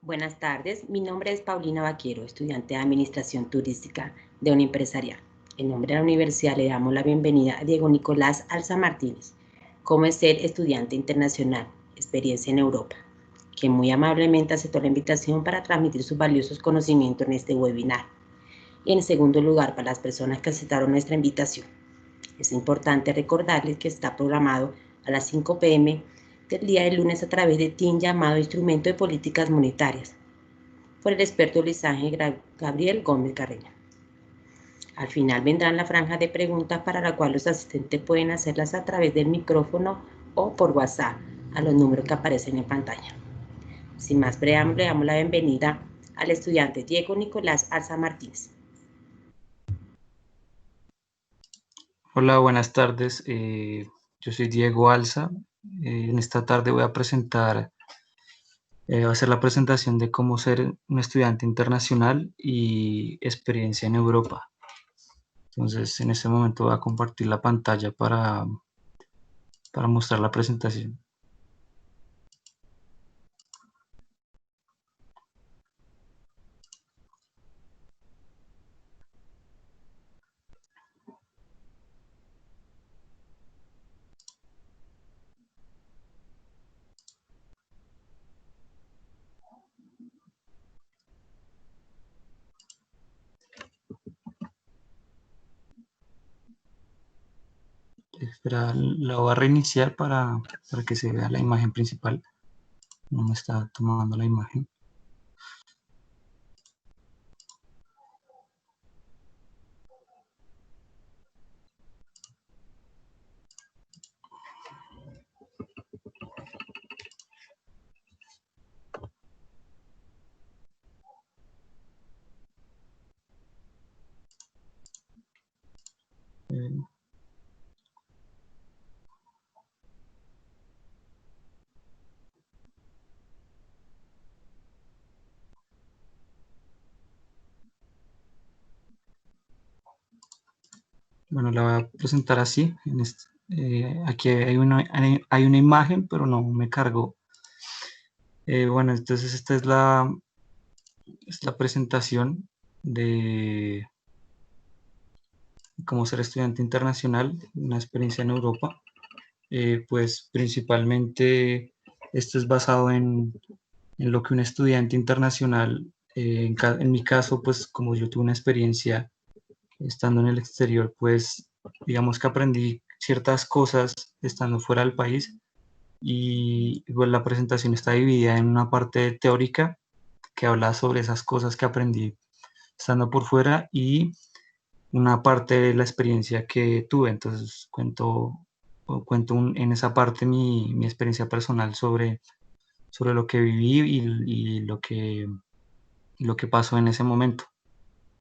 Buenas tardes, mi nombre es Paulina Vaquero, estudiante de Administración Turística de Empresarial. En nombre de la universidad le damos la bienvenida a Diego Nicolás Alza Martínez, cómo es ser estudiante internacional, experiencia en Europa, quien muy amablemente aceptó la invitación para transmitir sus valiosos conocimientos en este webinar. Y en segundo lugar, para las personas que aceptaron nuestra invitación, es importante recordarles que está programado a las 5 p.m. del día de lunes a través de TIN llamado Instrumento de Políticas Monetarias, por el experto Luis Ángel Gabriel Gómez Carreño. Al final vendrán la franja de preguntas para la cual los asistentes pueden hacerlas a través del micrófono o por WhatsApp a los números que aparecen en pantalla. Sin más preámbulo, damos la bienvenida al estudiante Diego Nicolás Alza Martínez. Hola, buenas tardes. Yo soy Diego Alza. En esta tarde voy a hacer la presentación de cómo ser un estudiante internacional y experiencia en Europa. Entonces, en este momento voy a compartir la pantalla para mostrar la presentación. Espera, la voy a reiniciar para que se vea la imagen principal. No me está tomando la imagen. Eh, Bueno, la voy a presentar así. Aquí hay una imagen, pero no me cargó. Bueno, entonces esta es la presentación de cómo ser estudiante internacional, una experiencia en Europa. Pues principalmente esto es basado en lo que un estudiante internacional, en mi caso, pues como yo tuve una experiencia estando en el exterior, pues digamos que aprendí ciertas cosas estando fuera del país y pues, la presentación está dividida en una parte teórica que habla sobre esas cosas que aprendí estando por fuera y una parte de la experiencia que tuve. Entonces cuento en esa parte mi experiencia personal sobre lo que viví y lo que pasó en ese momento.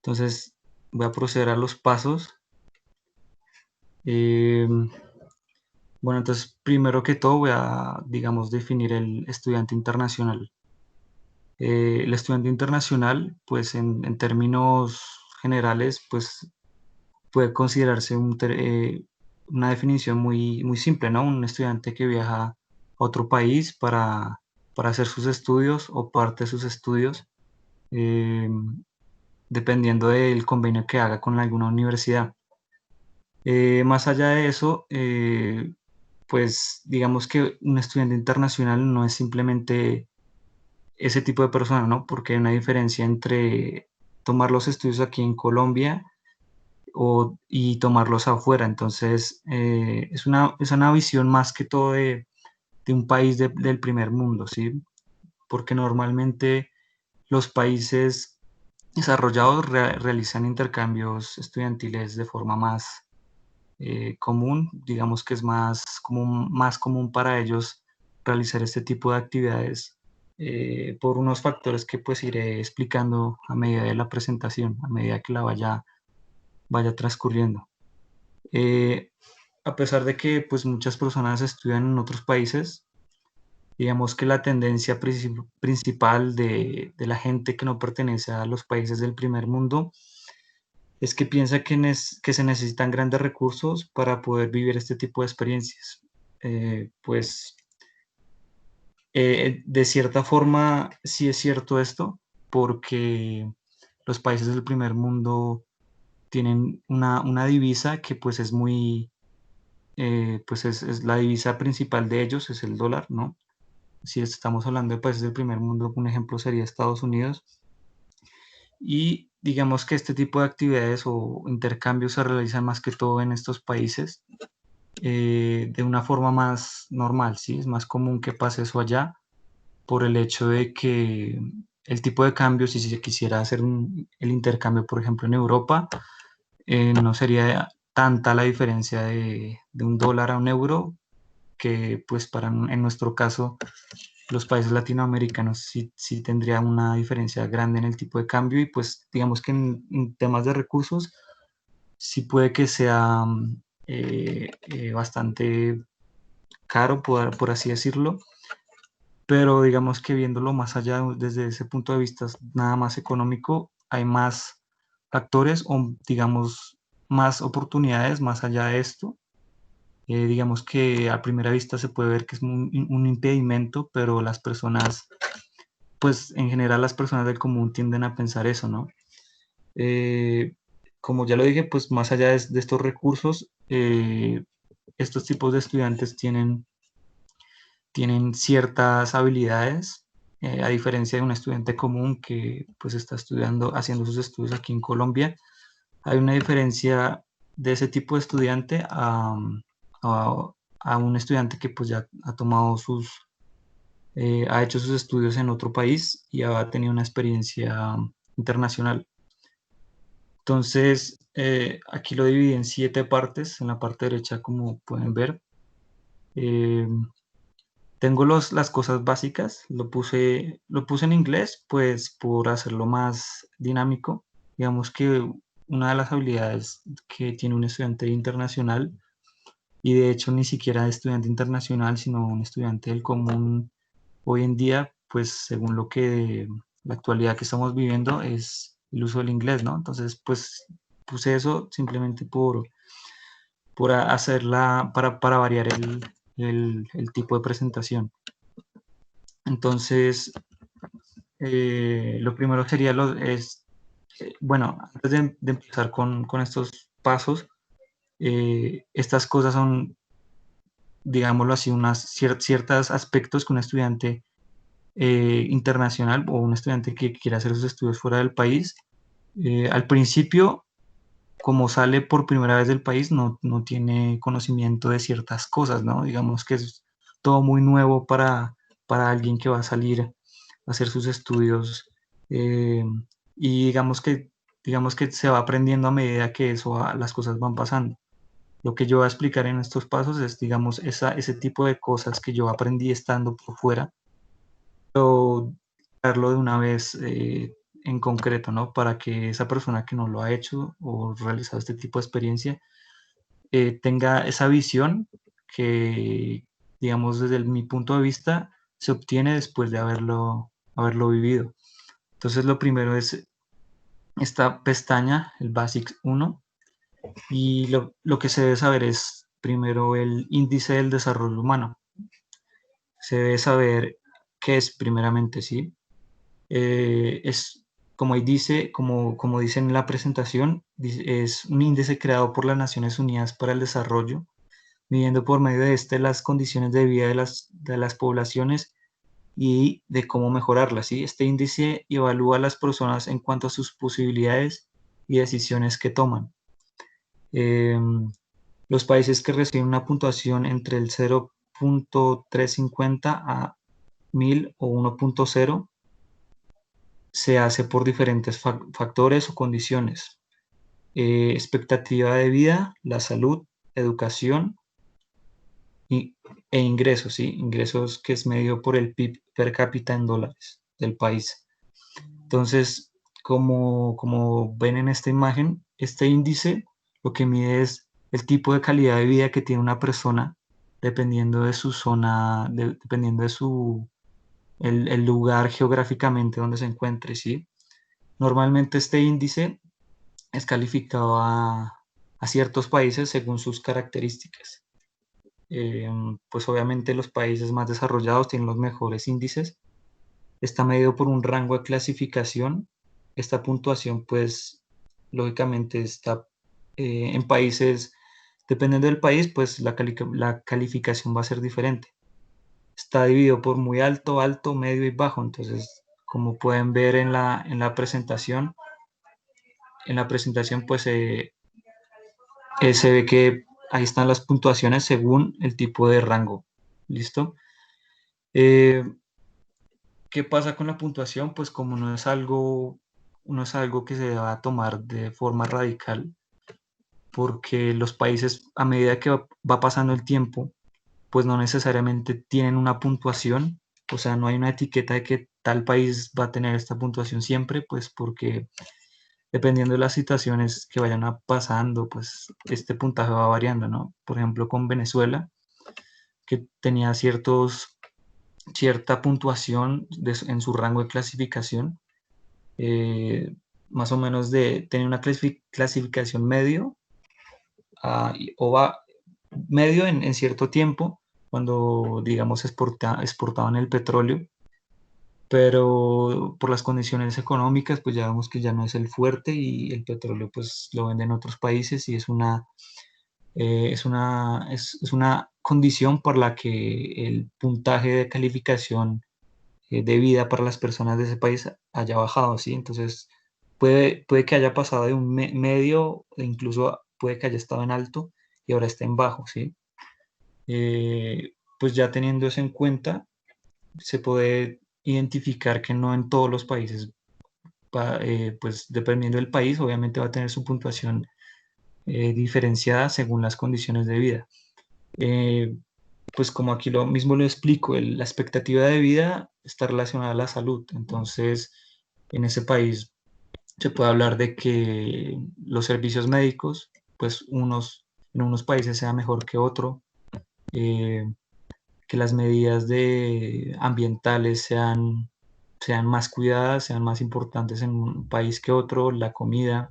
Entonces voy a proceder a los pasos. Eh, bueno, entonces primero que todo voy a, digamos, definir el estudiante internacional. El estudiante internacional, pues en términos generales, pues puede considerarse una definición muy simple, ¿no? Un estudiante que viaja a otro país para hacer sus estudios o parte de sus estudios, eh, dependiendo del convenio que haga con alguna universidad. Más allá de eso, pues digamos que un estudiante internacional no es simplemente ese tipo de persona, ¿no? Porque hay una diferencia entre tomar los estudios aquí en Colombia y tomarlos afuera. Entonces, es una visión más que todo de un país del primer mundo, ¿sí? Porque normalmente los países desarrollados realizan intercambios estudiantiles de forma más común, digamos que es más común para ellos realizar este tipo de actividades por unos factores que pues iré explicando a medida de la presentación, a medida que la vaya transcurriendo. Eh, a pesar de que pues muchas personas estudian en otros países, digamos que la tendencia principal de la gente que no pertenece a los países del primer mundo es que piensa que se necesitan grandes recursos para poder vivir este tipo de experiencias. Pues De cierta forma, sí es cierto esto, porque los países del primer mundo tienen una divisa que pues es muy, pues es la divisa principal de ellos, es el dólar, ¿no? Si estamos hablando de países del primer mundo, un ejemplo sería Estados Unidos. Y digamos que este tipo de actividades o intercambios se realizan más que todo en estos países de una forma más normal, ¿sí? Es más común que pase eso allá por el hecho de que el tipo de cambio, si se quisiera hacer el intercambio, por ejemplo, en Europa, no sería tanta la diferencia de un dólar a un euro, que pues en nuestro caso los países latinoamericanos sí tendría una diferencia grande en el tipo de cambio y pues digamos que en temas de recursos sí puede que sea bastante caro, por así decirlo, pero digamos que viéndolo más allá desde ese punto de vista nada más económico, hay más factores o digamos más oportunidades más allá de esto. Digamos que a primera vista se puede ver que es un impedimento, pero las personas, pues en general las personas del común tienden a pensar eso, ¿no? Eh, Como ya lo dije, pues más allá de estos recursos, estos tipos de estudiantes tienen ciertas habilidades, a diferencia de un estudiante común que pues está estudiando, haciendo sus estudios aquí en Colombia. Hay una diferencia de ese tipo de estudiante a, a un estudiante que pues ya ha tomado ha hecho sus estudios en otro país y ha tenido una experiencia internacional. Entonces, aquí lo dividí en 7 partes. En la parte derecha, como pueden ver, eh, tengo las cosas básicas. Lo puse en inglés, pues por hacerlo más dinámico. Digamos que una de las habilidades que tiene un estudiante internacional, y de hecho ni siquiera estudiante internacional, sino un estudiante del común hoy en día, pues según lo que la actualidad que estamos viviendo es el uso del inglés, ¿no? Entonces, pues puse eso simplemente por hacerla, para variar el tipo de presentación. Entonces, lo primero sería bueno, antes de empezar con estos pasos, estas cosas son, digámoslo así, ciertos aspectos que un estudiante internacional o un estudiante que quiera hacer sus estudios fuera del país, al principio, como sale por primera vez del país, no tiene conocimiento de ciertas cosas, ¿no? Digamos que es todo muy nuevo para alguien que va a salir a hacer sus estudios eh, y digamos que se va aprendiendo a medida que las cosas van pasando. Lo que yo voy a explicar en estos pasos es, digamos, ese tipo de cosas que yo aprendí estando por fuera, pero darlo de una vez en concreto, ¿no? Para que esa persona que no lo ha hecho o realizado este tipo de experiencia tenga esa visión que, digamos, desde mi punto de vista, se obtiene después de haberlo vivido. Entonces, lo primero es esta pestaña, el Basics 1, y lo que se debe saber es primero el índice del desarrollo humano. Se debe saber qué es primeramente, ¿sí? Es como ahí dice, como dice en la presentación, es un índice creado por las Naciones Unidas para el Desarrollo, midiendo por medio de este las condiciones de vida de las poblaciones y de cómo mejorarlas, ¿sí? Este índice evalúa a las personas en cuanto a sus posibilidades y decisiones que toman. Los países que reciben una puntuación entre el 0.350 a 1000 o 1.0 se hace por diferentes factores o condiciones. Expectativa de vida, la salud, educación e ingresos, ¿sí? Ingresos que es medido por el PIB per cápita en dólares del país. Entonces, como ven en esta imagen, este índice lo que mide es el tipo de calidad de vida que tiene una persona dependiendo de su zona, dependiendo de el lugar geográficamente donde se encuentre, ¿sí? Normalmente este índice es calificado a ciertos países según sus características. Pues obviamente los países más desarrollados tienen los mejores índices. Está medido por un rango de clasificación. Esta puntuación, pues, lógicamente está en países, dependiendo del país, pues la calificación va a ser diferente. Está dividido por muy alto, alto, medio y bajo. Entonces, como pueden ver en la presentación, pues se ve que ahí están las puntuaciones según el tipo de rango. ¿Listo? Eh, ¿Qué pasa con la puntuación? Pues como no es algo que se va a tomar de forma radical, porque los países a medida que va pasando el tiempo, pues no necesariamente tienen una puntuación, o sea, no hay una etiqueta de que tal país va a tener esta puntuación siempre, pues porque dependiendo de las situaciones que vayan pasando, pues este puntaje va variando, ¿no? Por ejemplo, con Venezuela, que tenía cierta puntuación en su rango de clasificación, eh, más o menos tener una clasificación medio o va medio en cierto tiempo, cuando digamos exportaban el petróleo, pero por las condiciones económicas pues ya vemos que ya no es el fuerte y el petróleo pues lo venden otros países y es una condición por la que el puntaje de calificación de vida para las personas de ese país haya bajado, ¿sí? Entonces, puede que haya pasado de un medio, e incluso puede que haya estado en alto y ahora esté en bajo, ¿sí? Pues ya teniendo eso en cuenta, se puede identificar que no en todos los países, pues dependiendo del país, obviamente va a tener su puntuación diferenciada según las condiciones de vida. Pues como aquí lo mismo lo explico, la expectativa de vida está relacionada a la salud. Entonces, en ese país se puede hablar de que los servicios médicos, pues en unos países sea mejor que otro, eh, que las medidas ambientales sean más cuidadas, sean más importantes en un país que otro, la comida,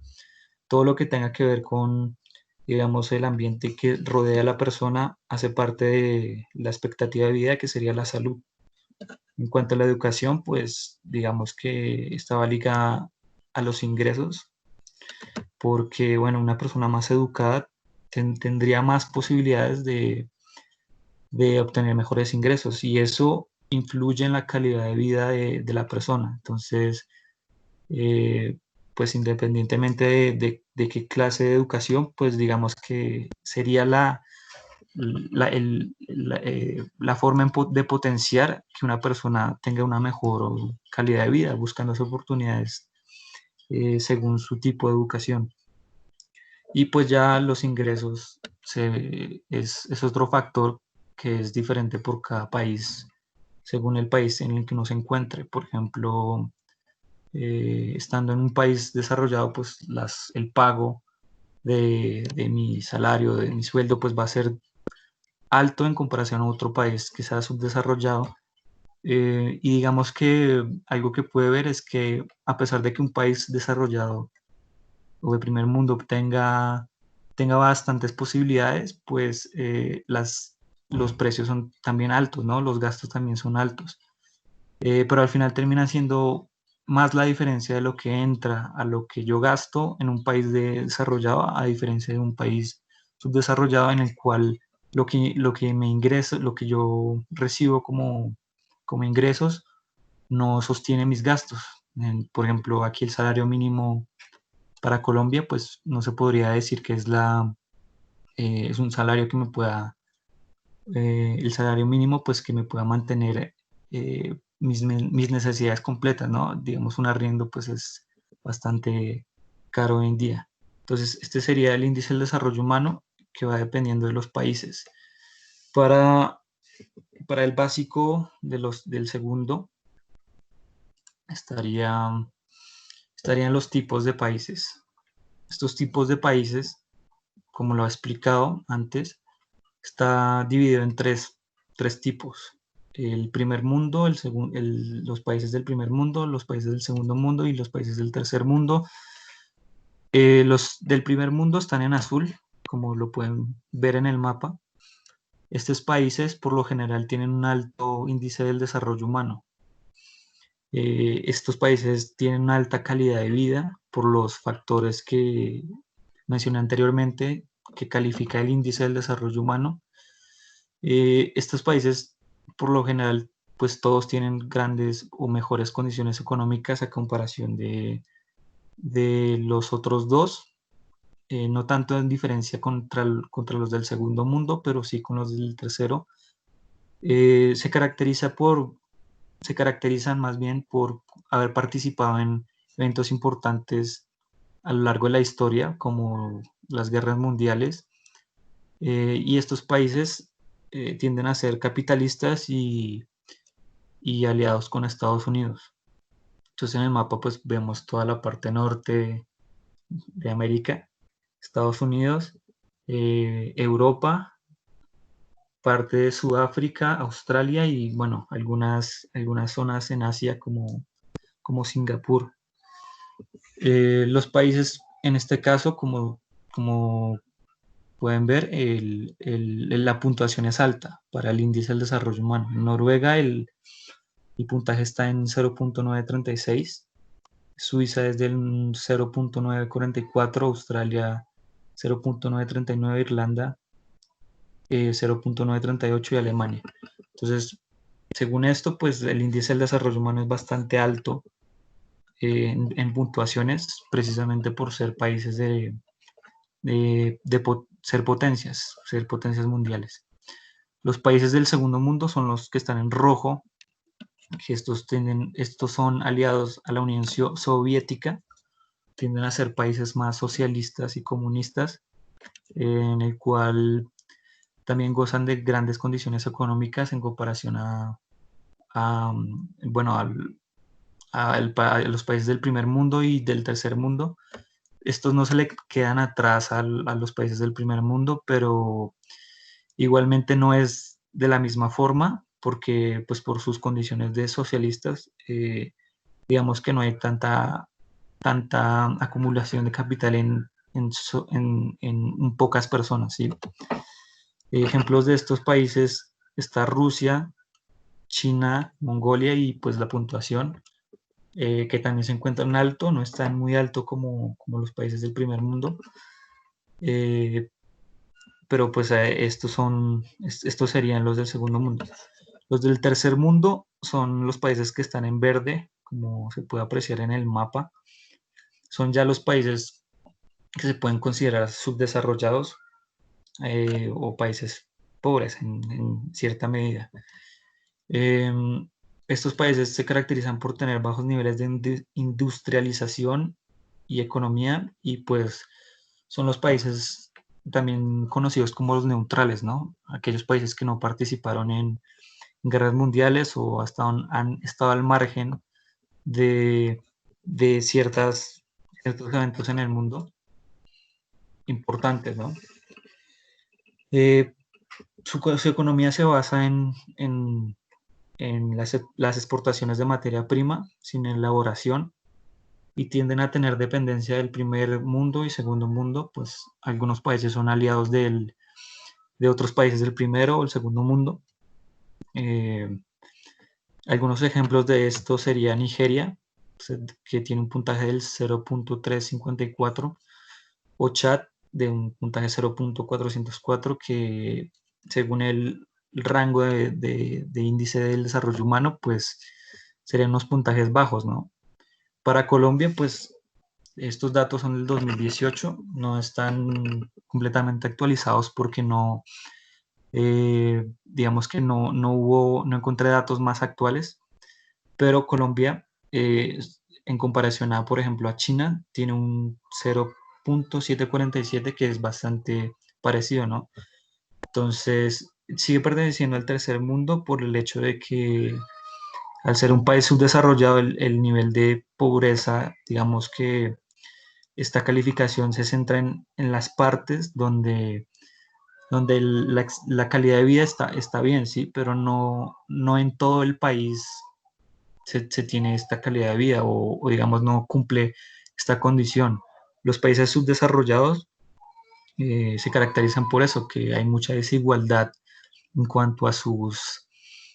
todo lo que tenga que ver con, digamos, el ambiente que rodea a la persona hace parte de la expectativa de vida, que sería la salud. En cuanto a la educación, pues digamos que estaba ligada a los ingresos, porque, bueno, una persona más educada tendría más posibilidades de obtener mejores ingresos y eso influye en la calidad de vida de la persona. Entonces, eh, pues independientemente de qué clase de educación, pues digamos que sería la forma de potenciar que una persona tenga una mejor calidad de vida, buscando las oportunidades según su tipo de educación. Y pues ya los ingresos es otro factor que es diferente por cada país, según el país en el que uno se encuentre. Por ejemplo, estando en un país desarrollado, pues el pago de mi salario, de mi sueldo, pues va a ser alto en comparación a otro país que sea subdesarrollado. Y digamos que algo que puede ver es que a pesar de que un país desarrollado o de primer mundo tenga bastantes posibilidades, pues los precios son también altos, ¿no? Los gastos también son altos. Pero al final termina siendo más la diferencia de lo que entra a lo que yo gasto en un país desarrollado a diferencia de un país subdesarrollado en el cual lo que me ingreso, lo que yo recibo como ingresos no sostiene mis gastos. Por ejemplo, aquí el salario mínimo para Colombia, pues no se podría decir que es un salario que me pueda, el salario mínimo, pues que me pueda mantener mis necesidades completas, ¿no? Digamos, un arriendo, pues es bastante caro hoy en día. Entonces, este sería el índice del desarrollo humano que va dependiendo de los países. Para, para el básico del segundo, estaría, estarían los tipos de países. Estos tipos de países, como lo he explicado antes, está dividido en tres tipos. El primer mundo, los países del primer mundo, los países del segundo mundo y los países del tercer mundo. Los del primer mundo están en azul, como lo pueden ver en el mapa. Estos países por lo general tienen un alto índice del desarrollo humano. Estos países tienen una alta calidad de vida por los factores que mencioné anteriormente, que califica el índice del desarrollo humano. Estos países, por lo general, pues todos tienen grandes o mejores condiciones económicas a comparación de los otros dos, no tanto en diferencia contra los del segundo mundo, pero sí con los del tercero. Se se caracterizan más bien por haber participado en eventos importantes a lo largo de la historia, como las guerras mundiales, y estos países tienden a ser capitalistas y aliados con Estados Unidos. Entonces en el mapa pues vemos toda la parte norte de América, Estados Unidos, Europa, parte de Sudáfrica, Australia y bueno, algunas zonas en Asia como Singapur. Los países en este caso, como pueden ver, la puntuación es alta para el índice del desarrollo humano. En Noruega el puntaje está en 0.936, Suiza es del 0.944, Australia 0.939, Irlanda 0.938 y Alemania. Entonces, según esto, pues el índice del desarrollo humano es bastante alto en puntuaciones, precisamente por ser países ser potencias mundiales. Los países del segundo mundo son los que están en rojo, que estos son aliados a la Unión Soviética, tienden a ser países más socialistas y comunistas, en el cual también gozan de grandes condiciones económicas en comparación bueno, a los países del primer mundo y del tercer mundo. Estos no se le quedan atrás a los países del primer mundo, pero igualmente no es de la misma forma, porque pues por sus condiciones de socialistas, digamos que no hay tanta acumulación de capital en pocas personas, ¿sí? Ejemplos de estos países está Rusia, China, Mongolia y pues la puntuación, que también se encuentran alto, no están muy alto como los países del primer mundo, eh, pero pues estos serían los del segundo mundo. Los del tercer mundo son los países que están en verde, como se puede apreciar en el mapa. Son ya los países que se pueden considerar subdesarrollados o países pobres en cierta medida. Estos países se caracterizan por tener bajos niveles de industrialización y economía y pues son los países también conocidos como los neutrales, ¿no? Aquellos países que no participaron en guerras mundiales o hasta han estado al margen de, de ciertos eventos en el mundo importantes, ¿no? Eh, su economía se basa en las exportaciones de materia prima sin elaboración y tienden a tener dependencia del primer mundo y segundo mundo, pues algunos países son aliados de otros países del primero o el segundo mundo. Algunos ejemplos de esto sería Nigeria, que tiene un puntaje del 0.354, o Chad, de un puntaje 0.404, que según el rango de índice del desarrollo humano, pues serían unos puntajes bajos, ¿no? Para Colombia, pues estos datos son del 2018, no están completamente actualizados porque digamos que no encontré datos más actuales, pero Colombia, en comparación a, por ejemplo, a China, tiene un 0.747 que es bastante parecido, ¿no? Entonces, sigue perteneciendo al tercer mundo por el hecho de que al ser un país subdesarrollado, el nivel de pobreza, digamos que esta calificación se centra en las partes donde la calidad de vida está bien, sí, pero no en todo el país se tiene esta calidad de vida o digamos no cumple esta condición. Los países subdesarrollados se caracterizan por eso, que hay mucha desigualdad en cuanto a sus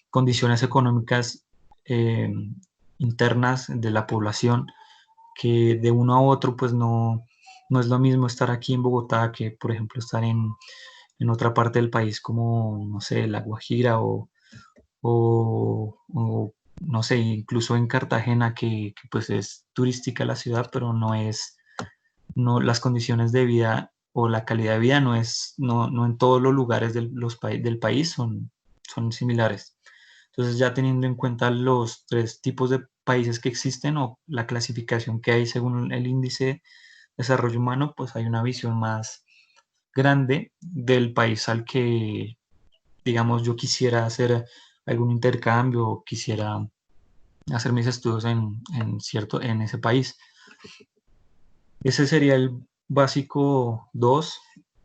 condiciones económicas internas de la población, que de uno a otro pues no es lo mismo estar aquí en Bogotá que, por ejemplo, estar en otra parte del país como, no sé, La Guajira o, no sé, incluso en Cartagena, que, pues es turística la ciudad, pero las condiciones de vida o la calidad de vida no en todos los lugares del país son similares. Entonces, ya teniendo en cuenta los tres tipos de países que existen o la clasificación que hay según el índice de desarrollo humano, pues hay una visión más grande del país al que, digamos, yo quisiera hacer algún intercambio o quisiera hacer mis estudios en ese país. Ese sería el básico 2,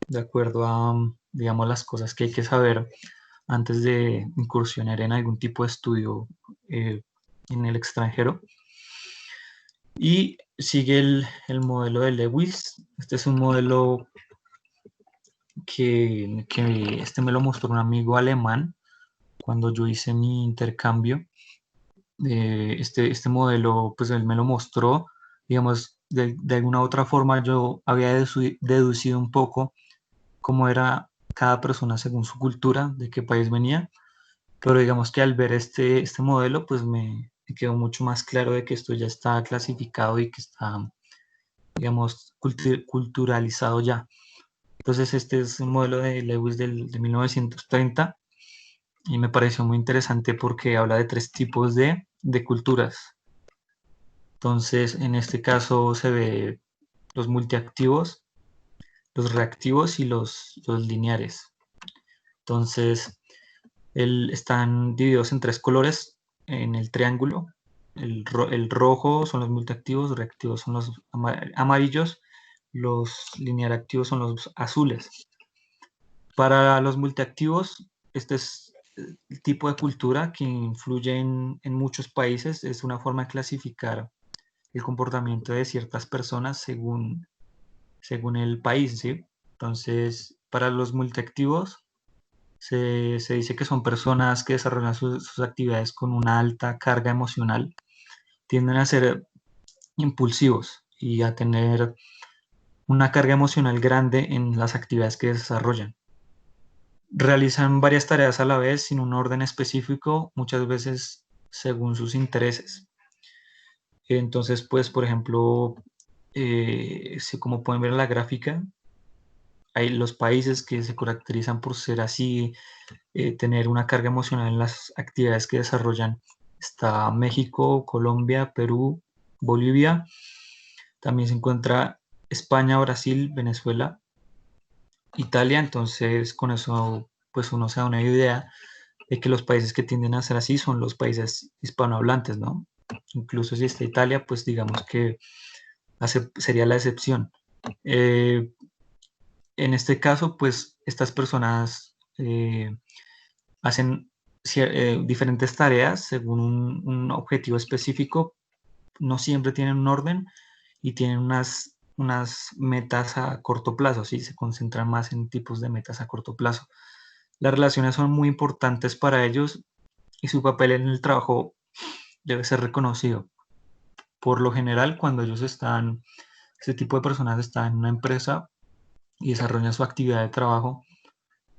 de acuerdo a, digamos, las cosas que hay que saber antes de incursionar en algún tipo de estudio en el extranjero. Y sigue el modelo de Lewis. Este es un modelo que este me lo mostró un amigo alemán cuando yo hice mi intercambio. Este modelo, pues él me lo mostró, digamos, de alguna otra forma yo había deducido un poco cómo era cada persona según su cultura, de qué país venía, pero digamos que al ver este modelo, pues me quedó mucho más claro de que esto ya está clasificado y que está, digamos, culturalizado ya. Entonces este es un modelo de Lewis de 1930 y me pareció muy interesante porque habla de tres tipos de culturas. Entonces, en este caso se ve los multiactivos, los reactivos y los lineares. Entonces, están divididos en tres colores en el triángulo. El rojo son los multiactivos, los reactivos son los amarillos, los linear activos son los azules. Para los multiactivos, este es el tipo de cultura que influye en muchos países. Es una forma de clasificar el comportamiento de ciertas personas según el país, ¿sí? Entonces, para los multiactivos, se dice que son personas que desarrollan sus actividades con una alta carga emocional, tienden a ser impulsivos y a tener una carga emocional grande en las actividades que desarrollan. Realizan varias tareas a la vez sin un orden específico, muchas veces según sus intereses. Entonces, pues, por ejemplo, como pueden ver en la gráfica, hay los países que se caracterizan por ser así, tener una carga emocional en las actividades que desarrollan. Está México, Colombia, Perú, Bolivia. También se encuentra España, Brasil, Venezuela, Italia. Entonces, con eso, pues uno se da una idea de que los países que tienden a ser así son los países hispanohablantes, ¿no? Incluso si está Italia, pues digamos que sería la excepción. En este caso, pues estas personas hacen diferentes tareas según un objetivo específico, no siempre tienen un orden y tienen unas metas a corto plazo, ¿sí? Se concentran más en tipos de metas a corto plazo. Las relaciones son muy importantes para ellos y su papel en el trabajo debe ser reconocido. Por lo general, cuando este tipo de personas están en una empresa y desarrollan su actividad de trabajo,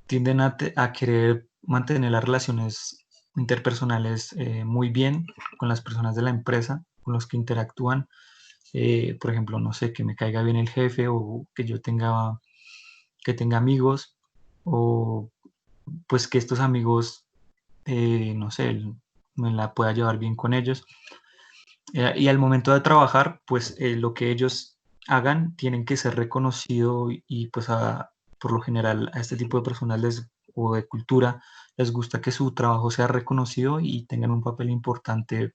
tienden a querer mantener las relaciones interpersonales muy bien con las personas de la empresa, con los que interactúan. Por ejemplo, no sé, que me caiga bien el jefe o que tenga amigos o pues que estos amigos, no sé, me la pueda llevar bien con ellos. Y al momento de trabajar, pues lo que ellos hagan tienen que ser reconocido y pues por lo general a este tipo de personas o de cultura les gusta que su trabajo sea reconocido y tengan un papel importante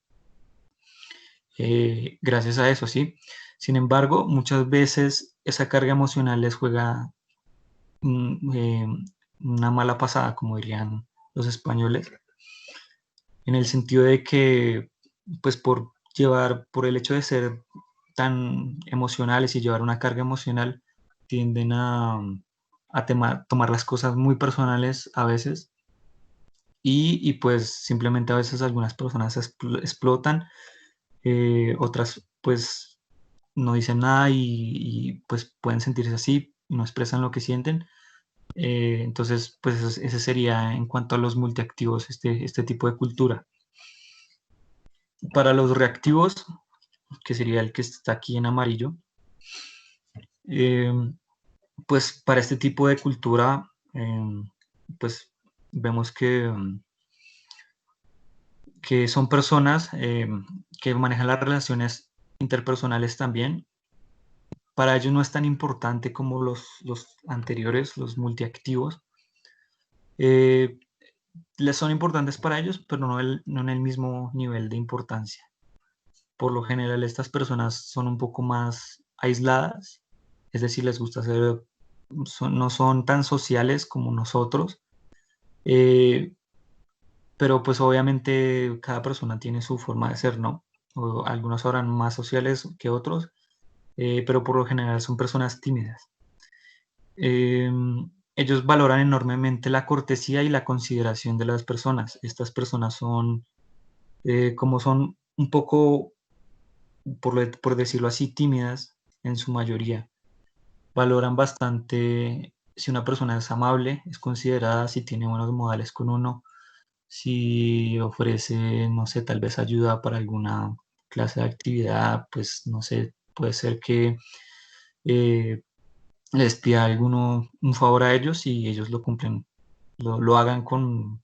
gracias a eso, ¿sí? Sin embargo, muchas veces esa carga emocional les juega una mala pasada, como dirían los españoles, en el sentido de que, pues por el hecho de ser tan emocionales y llevar una carga emocional, tienden a tomar las cosas muy personales a veces y pues simplemente a veces algunas personas explotan, otras pues no dicen nada y, pues pueden sentirse así, no expresan lo que sienten. Entonces, pues ese sería en cuanto a los multiactivos, este tipo de cultura. Para los reactivos, que sería el que está aquí en amarillo, eh, pues para este tipo de cultura, pues vemos que son personas que manejan las relaciones interpersonales también. Para ellos no es tan importante como los anteriores, los multiactivos. Eh, Les son importantes para ellos, pero no en el mismo nivel de importancia. Por lo general, estas personas son un poco más aisladas, es decir, les gusta ser, no son tan sociales como nosotros, eh, pero pues obviamente cada persona tiene su forma de ser, ¿no? O algunos serán más sociales que otros, pero por lo general son personas tímidas. Ellos valoran enormemente la cortesía y la consideración de las personas. Estas personas son, como son un poco, por decirlo así, tímidas en su mayoría, valoran bastante si una persona es amable, es considerada, si tiene buenos modales con uno, si ofrece, no sé, tal vez ayuda para alguna clase de actividad, pues no sé, puede ser que eh, les pida alguno un favor a ellos y ellos lo cumplen, lo hagan con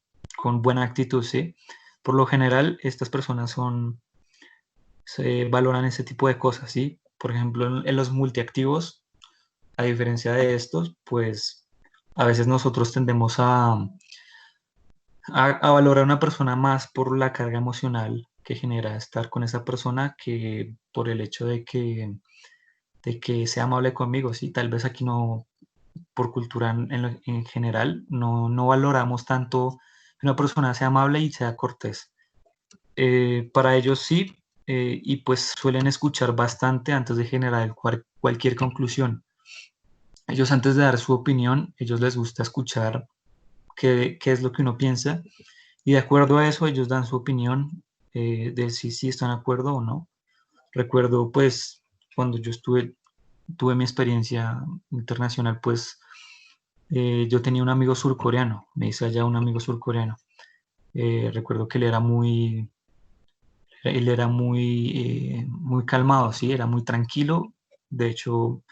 buena actitud, ¿sí? Por lo general, estas personas se valoran ese tipo de cosas, ¿sí? Por ejemplo, en los multiactivos, a diferencia de estos, pues a veces nosotros tendemos a valorar a una persona más por la carga emocional que genera estar con esa persona que por el hecho de que sea amable conmigo, ¿sí? Tal vez aquí no, por cultura en general, no valoramos tanto que una persona sea amable y sea cortés. Para ellos sí, y pues suelen escuchar bastante antes de generar cualquier conclusión. Ellos antes de dar su opinión, ellos les gusta escuchar qué es lo que uno piensa y de acuerdo a eso ellos dan su opinión de si están de acuerdo o no. Recuerdo pues cuando tuve mi experiencia internacional, pues yo tenía un amigo surcoreano, me hice allá un amigo surcoreano. Recuerdo que él era muy calmado, sí, era muy tranquilo. De hecho,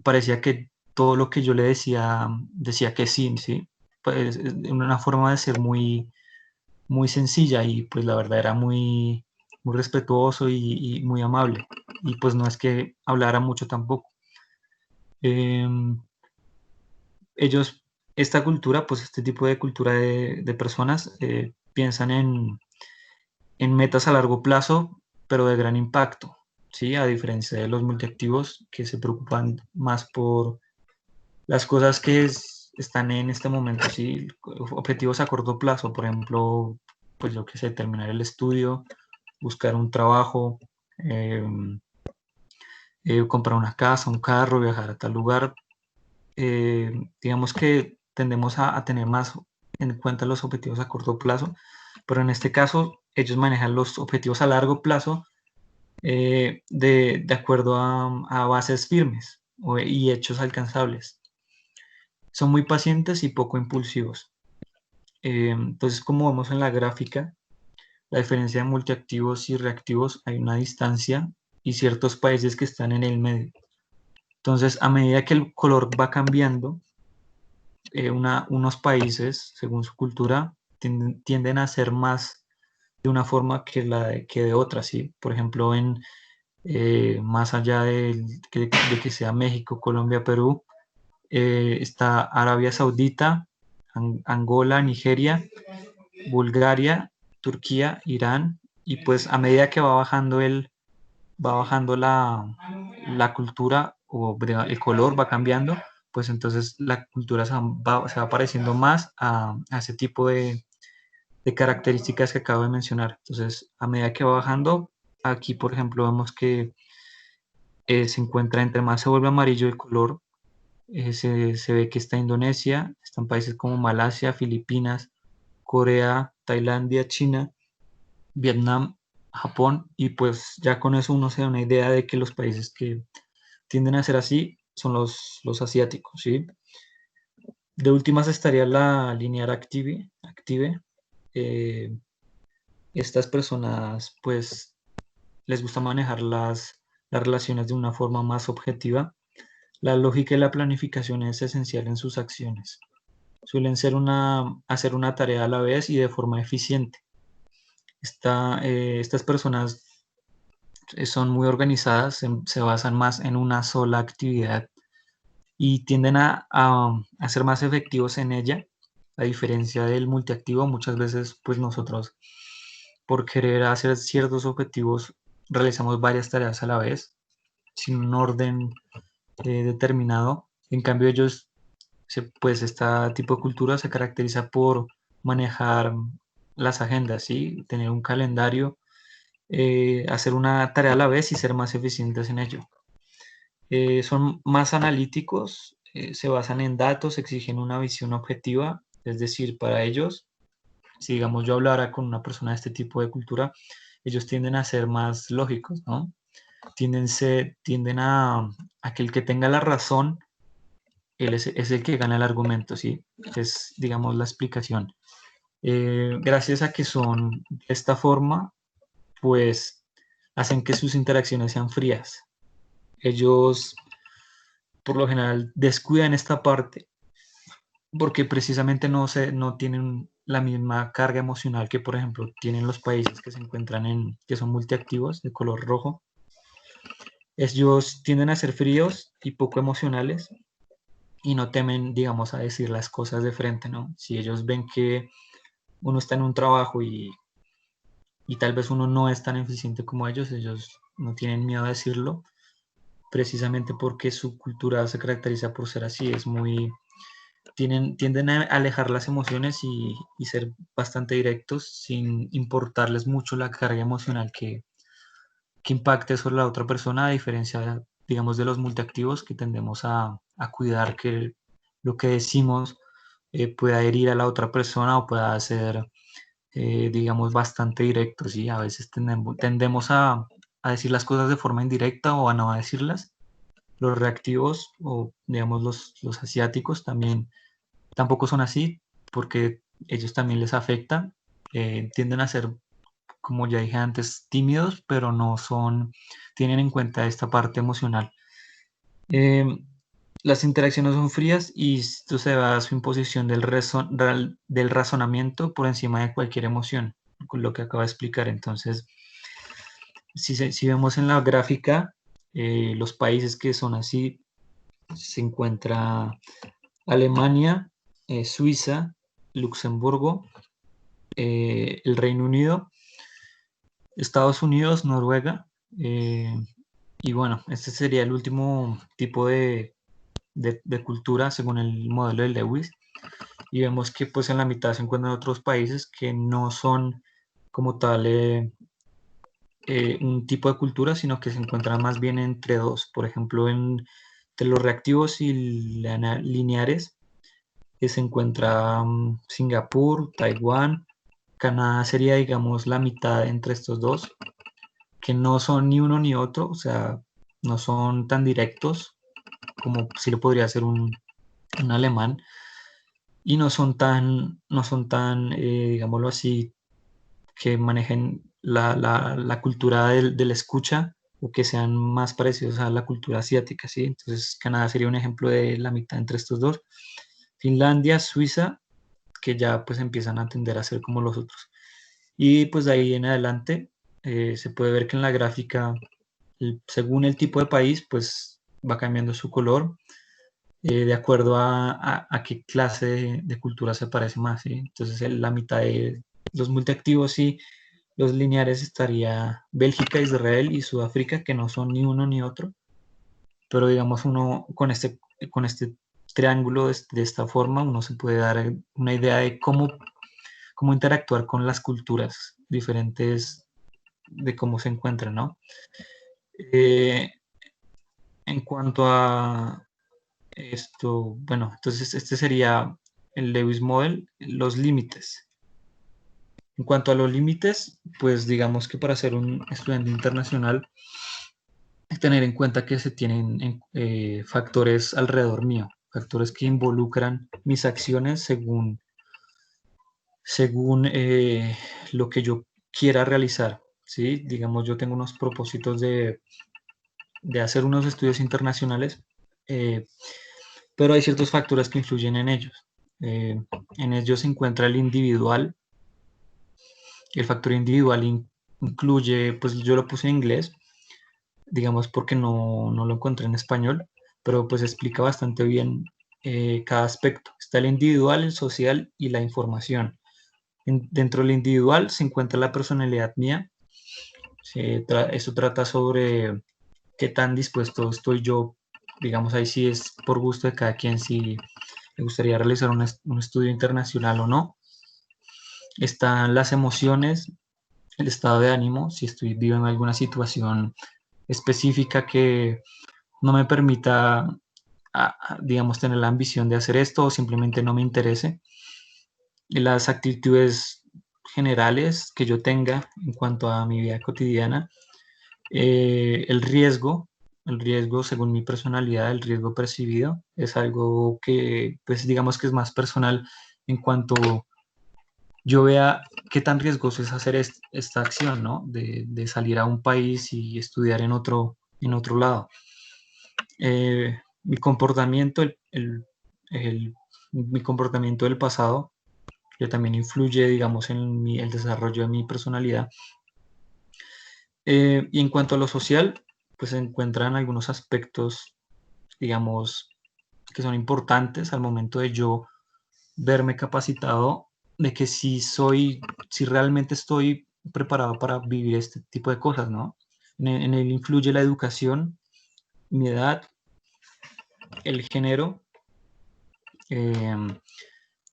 parecía que todo lo que yo le decía, decía que sí, sí. Pues una forma de ser muy sencilla y pues la verdad era muy respetuoso y muy amable. Y pues no es que hablara mucho tampoco. Em, Ellos, esta cultura, pues este tipo de cultura de personas piensan en metas a largo plazo, pero de gran impacto, ¿sí? A diferencia de los multiactivos que se preocupan más por las cosas que están en este momento, ¿sí? Objetivos a corto plazo, por ejemplo, pues yo que sé, terminar el estudio, buscar un trabajo, eh, comprar una casa, un carro, viajar a tal lugar. Digamos que tendemos a tener más en cuenta los objetivos a corto plazo, pero en este caso ellos manejan los objetivos a largo plazo de acuerdo a bases firmes y hechos alcanzables. Son muy pacientes y poco impulsivos. Entonces, como vemos en la gráfica, la diferencia de multiactivos y reactivos, hay una distancia y ciertos países que están en el medio. Entonces, a medida que el color va cambiando, unos países, según su cultura, tienden a ser más de una forma que de otra, ¿sí? Por ejemplo, más allá de que sea México, Colombia, Perú, está Arabia Saudita, Angola, Nigeria, Bulgaria, Turquía, Irán, y pues a medida que va bajando la cultura o el color va cambiando, pues entonces la cultura se va pareciendo más a ese tipo de características que acabo de mencionar. Entonces, a medida que va bajando, aquí por ejemplo vemos que se encuentra entre más se vuelve amarillo el color, se ve que está Indonesia, están países como Malasia, Filipinas, Corea, Tailandia, China, Vietnam, Japón, y pues ya con eso uno se da una idea de que los países que tienden a ser así son los asiáticos, ¿sí? De últimas estaría la lineal active. eh, Estas personas pues les gusta manejar las relaciones de una forma más objetiva. La lógica y la planificación es esencial en sus acciones. Suelen hacer una tarea a la vez y de forma eficiente. Estas personas son muy organizadas, se basan más en una sola actividad y tienden a ser más efectivos en ella, a diferencia del multiactivo. Muchas veces pues nosotros por querer hacer ciertos objetivos realizamos varias tareas a la vez sin un orden determinado. En cambio ellos, pues este tipo de cultura se caracteriza por manejar las agendas, ¿sí? Tener un calendario, hacer una tarea a la vez y ser más eficientes en ello. Son más analíticos, se basan en datos, exigen una visión objetiva, es decir, para ellos, si digamos yo hablara con una persona de este tipo de cultura, ellos tienden a ser más lógicos, ¿no? Tienden a que el que tenga la razón, él es el que gana el argumento, ¿sí? Es, digamos, la explicación. Gracias a que son de esta forma, pues hacen que sus interacciones sean frías. Ellos por lo general descuidan esta parte porque precisamente no tienen la misma carga emocional que, por ejemplo, tienen los países que se encuentran que son multiactivos de color rojo. Ellos tienden a ser fríos y poco emocionales y no temen, digamos, a decir las cosas de frente, ¿no? Si ellos ven que uno está en un trabajo y tal vez uno no es tan eficiente como ellos no tienen miedo a decirlo, precisamente porque su cultura se caracteriza por ser así, tienden a alejar las emociones y ser bastante directos sin importarles mucho la carga emocional que impacte sobre la otra persona, a diferencia, digamos, de los multiactivos que tendemos a cuidar que lo que decimos pueda herir a la otra persona o pueda ser, digamos, bastante directo, ¿sí? A veces tendemos a decir las cosas de forma indirecta o a no decirlas. Los reactivos o, digamos, los asiáticos también tampoco son así porque ellos también les afecta. Tienden a ser, como ya dije antes, tímidos, pero tienen en cuenta esta parte emocional. Eh, las interacciones son frías y esto se va a su imposición del razonamiento por encima de cualquier emoción, con lo que acabo de explicar. Entonces, si vemos en la gráfica, los países que son así, se encuentra Alemania, Suiza, Luxemburgo, el Reino Unido, Estados Unidos, Noruega, eh, y bueno, este sería el último tipo de cultura según el modelo de Lewis. Y vemos que pues en la mitad se encuentran otros países que no son como tal un tipo de cultura, sino que se encuentran más bien entre dos. Por ejemplo, entre los reactivos y lineares, que se encuentra Singapur, Taiwán, Canadá sería, digamos, la mitad entre estos dos, que no son ni uno ni otro, o sea, no son tan directos como si lo podría hacer un alemán, y no son tan, digámoslo así, que manejen la cultura de la escucha o que sean más parecidos a la cultura asiática, ¿sí? Entonces, Canadá sería un ejemplo de la mitad entre estos dos. Finlandia, Suiza, que ya pues empiezan a tender a ser como los otros. Y pues de ahí en adelante se puede ver que en la gráfica, según el tipo de país, pues va cambiando su color de acuerdo a qué clase de cultura se parece más, ¿sí? Entonces la mitad de los multiactivos y los lineares estaría Bélgica, Israel y Sudáfrica, que no son ni uno ni otro, pero digamos uno con este triángulo de esta forma, uno se puede dar una idea de cómo interactuar con las culturas diferentes de cómo se encuentran, ¿no? Eh, en cuanto a esto, bueno, entonces este sería el Lewis Model, los límites. En cuanto a los límites, pues digamos que para ser un estudiante internacional, hay que tener en cuenta que se tienen factores alrededor mío, factores que involucran mis acciones según lo que yo quiera realizar, ¿sí? Digamos, yo tengo unos propósitos de hacer unos estudios internacionales, eh, pero hay ciertos factores que influyen en ellos. En ellos se encuentra el individual. El factor individual incluye, pues yo lo puse en inglés, digamos porque no lo encontré en español, pero pues explica bastante bien cada aspecto. Está el individual, el social y la información. Dentro del individual se encuentra la personalidad mía. Esto trata sobre qué tan dispuesto estoy yo, digamos ahí sí es por gusto de cada quien si le gustaría realizar un estudio internacional o no. Están las emociones, el estado de ánimo, si estoy vivo en alguna situación específica que no me permita, digamos, tener la ambición de hacer esto o simplemente no me interese. Y las actitudes generales que yo tenga en cuanto a mi vida cotidiana, el riesgo según mi personalidad, el riesgo percibido, es algo que, pues digamos que es más personal en cuanto yo vea qué tan riesgoso es hacer esta acción, ¿no? De salir a un país y estudiar en otro lado. Mi comportamiento, mi comportamiento del pasado, que también influye, digamos, en el desarrollo de mi personalidad. Y en cuanto a lo social, pues se encuentran algunos aspectos, digamos, que son importantes al momento de yo verme capacitado de que si realmente estoy preparado para vivir este tipo de cosas, ¿no? En él influye la educación, mi edad, el género, eh,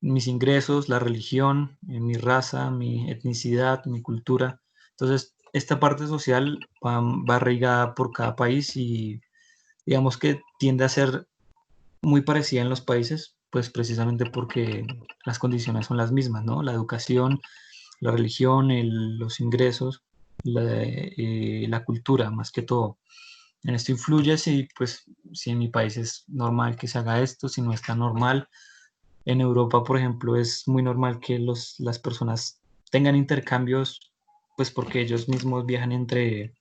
mis ingresos, la religión, mi raza, mi etnicidad, mi cultura. Entonces, esta parte social va arraigada por cada país y digamos que tiende a ser muy parecida en los países, pues precisamente porque las condiciones son las mismas, ¿no? La educación, la religión, los ingresos, la cultura, más que todo. En esto influye pues, si en mi país es normal que se haga esto, si no está normal. En Europa, por ejemplo, es muy normal que las personas tengan intercambios, pues porque ellos mismos viajan entre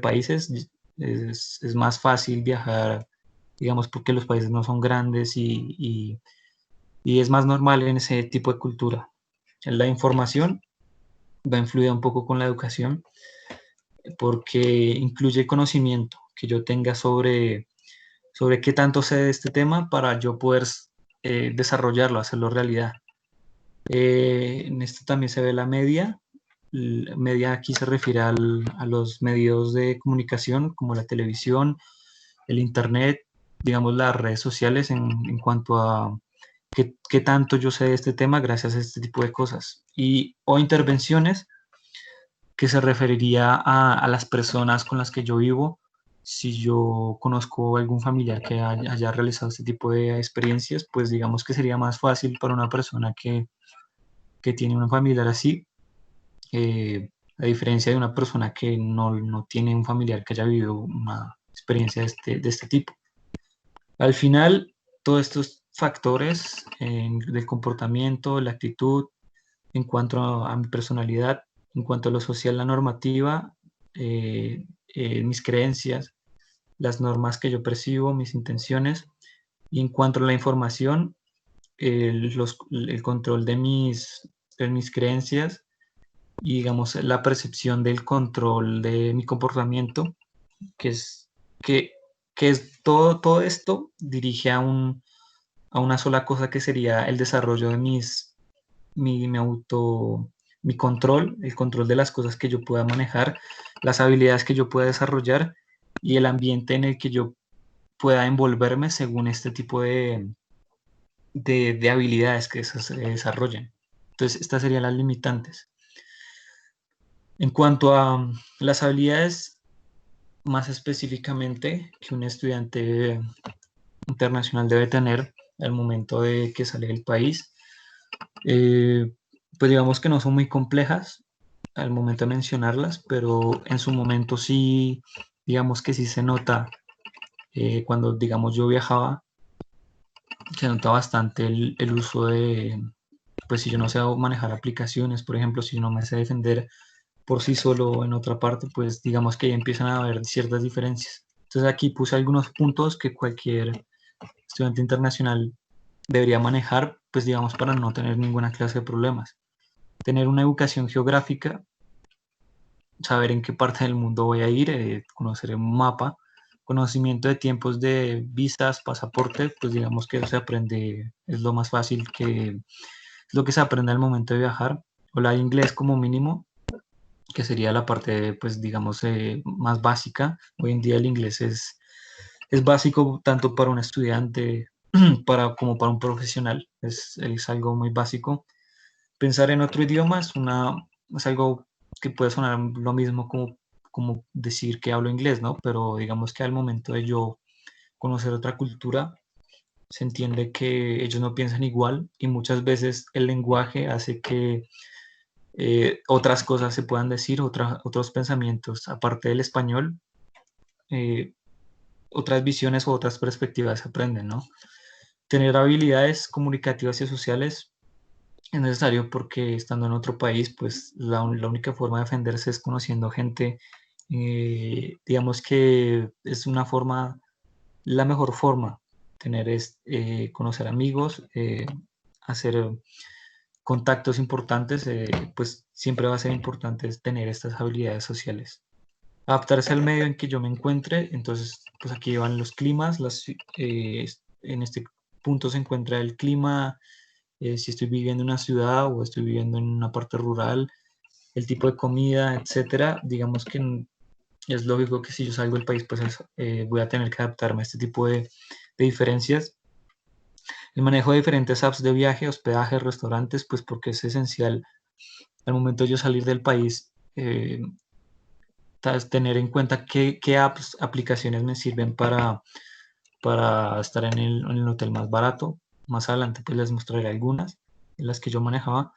países. Es más fácil viajar, digamos, porque los países no son grandes y es más normal en ese tipo de cultura. La información va influida un poco con la educación porque incluye conocimiento que yo tenga sobre qué tanto sé de este tema para yo poder desarrollarlo, hacerlo realidad. En esto también se ve la media. La media aquí se refiere a los medios de comunicación como la televisión, el internet, digamos las redes sociales en cuanto a qué tanto yo sé de este tema gracias a este tipo de cosas. O intervenciones que se referiría a las personas con las que yo vivo. Si yo conozco algún familiar que haya realizado este tipo de experiencias, pues digamos que sería más fácil para una persona que tiene un familiar así, a diferencia de una persona que no tiene un familiar que haya vivido una experiencia de este tipo. Al final, todos estos factores del comportamiento, la actitud, en cuanto a mi personalidad, en cuanto a lo social, la normativa, mis creencias, las normas que yo percibo, mis intenciones, y en cuanto a la información, el control de mis creencias y, digamos, la percepción del control de mi comportamiento, que es, que, que es todo esto dirige a una sola cosa que sería el desarrollo de mi auto, mi control, el control de las cosas que yo pueda manejar, las habilidades que yo pueda desarrollar y el ambiente en el que yo pueda envolverme según este tipo de habilidades que se desarrollen. Entonces, estas serían las limitantes. En cuanto a las habilidades más específicamente que un estudiante internacional debe tener al momento de que sale del país, pues digamos que no son muy complejas al momento de mencionarlas, pero en su momento sí, digamos que sí se nota, cuando digamos yo viajaba, se nota bastante el uso de, pues si yo no sé manejar aplicaciones, por ejemplo, si yo no me sé defender por sí solo en otra parte, pues digamos que ahí empiezan a haber ciertas diferencias. Entonces aquí puse algunos puntos que cualquier estudiante internacional debería manejar, pues digamos, para no tener ninguna clase de problemas. Tener una educación geográfica, saber en qué parte del mundo voy a ir, conocer un mapa, conocimiento de tiempos de visas, pasaporte, pues digamos que eso se aprende, es lo más fácil, que es lo que se aprende al momento de viajar. Hablar inglés como mínimo, que sería la parte, pues digamos, más básica. Hoy en día el inglés es básico tanto para un estudiante como para un profesional, es algo muy básico. Pensar en otro idioma es algo que puede sonar lo mismo como decir que hablo inglés, ¿no? Pero digamos que al momento de yo conocer otra cultura, se entiende que ellos no piensan igual y muchas veces el lenguaje hace que otras cosas se puedan decir, otros pensamientos, aparte del español, eh, otras visiones o otras perspectivas se aprenden, ¿no? Tener habilidades comunicativas y sociales es necesario porque estando en otro país, pues la única forma de defenderse es conociendo gente. Digamos que es una forma, la mejor forma, tener es conocer amigos, hacer contactos importantes, pues siempre va a ser importante tener estas habilidades sociales. Adaptarse al medio en que yo me encuentre, entonces pues aquí van los climas, en este punto se encuentra el clima, si estoy viviendo en una ciudad o estoy viviendo en una parte rural, el tipo de comida, etcétera. Digamos que es lógico que si yo salgo del país, pues voy a tener que adaptarme a este tipo de diferencias. El manejo de diferentes apps de viaje, hospedaje, restaurantes, pues porque es esencial al momento de yo salir del país, tener en cuenta qué apps, aplicaciones me sirven para estar en el hotel más barato. Más adelante pues les mostraré algunas en las que yo manejaba.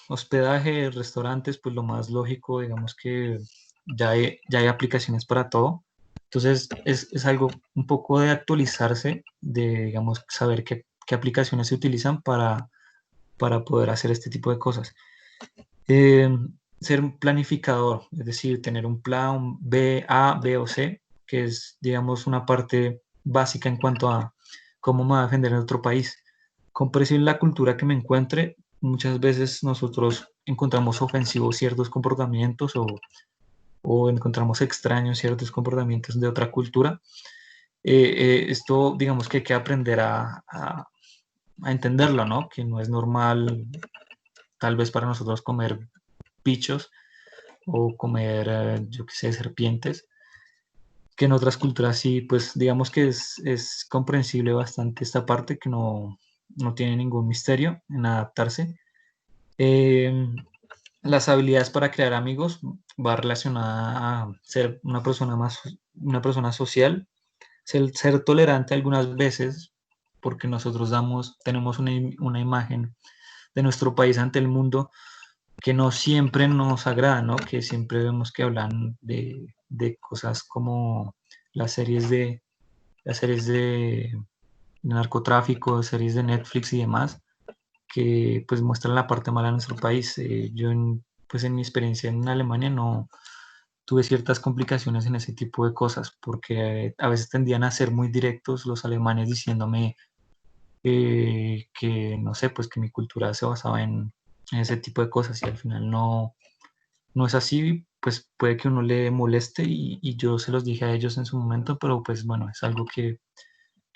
Hospedaje, restaurantes, pues lo más lógico, digamos que ya hay aplicaciones para todo. Entonces es algo un poco de actualizarse, de, digamos, saber qué aplicaciones se utilizan para poder hacer este tipo de cosas. Eh, Ser un planificador, es decir, tener un plan B, A, B o C, que es, digamos, una parte básica en cuanto a cómo me va a defender en otro país. Con presión en la cultura que me encuentre, muchas veces nosotros encontramos ofensivos ciertos comportamientos o encontramos extraños ciertos comportamientos de otra cultura. Esto, digamos que hay que aprender a entenderlo, ¿no? Que no es normal, tal vez para nosotros comer bichos o comer, yo qué sé, serpientes, que en otras culturas sí, pues digamos que es comprensible bastante esta parte, que no tiene ningún misterio en adaptarse. Eh, las habilidades para crear amigos va relacionada a ser una persona social, ser tolerante algunas veces, porque nosotros tenemos una imagen de nuestro país ante el mundo que no siempre nos agrada, ¿no? Que siempre vemos que hablan de cosas como las series de, las series de narcotráfico, series de Netflix y demás, que pues muestran la parte mala de nuestro país. Pues en mi experiencia en Alemania no tuve ciertas complicaciones en ese tipo de cosas, porque a veces tendían a ser muy directos los alemanes diciéndome que, no sé, pues que mi cultura se basaba en ese tipo de cosas y al final no es así, pues puede que uno le moleste y yo se los dije a ellos en su momento, pero pues bueno, es algo que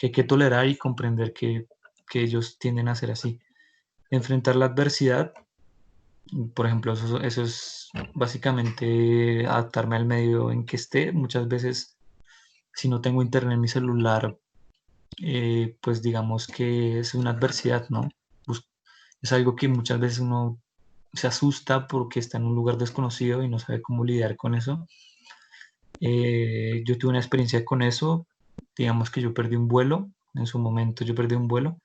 hay que tolerar y comprender que ellos tienden a ser así. Enfrentar la adversidad, por ejemplo, eso es básicamente adaptarme al medio en que esté. Muchas veces, si no tengo internet en mi celular, pues digamos que es una adversidad, ¿no? Bus- Es algo que muchas veces uno se asusta porque está en un lugar desconocido y no sabe cómo lidiar con eso. Yo tuve una experiencia con eso, digamos que yo perdí un vuelo, en su momento yo perdí un vuelo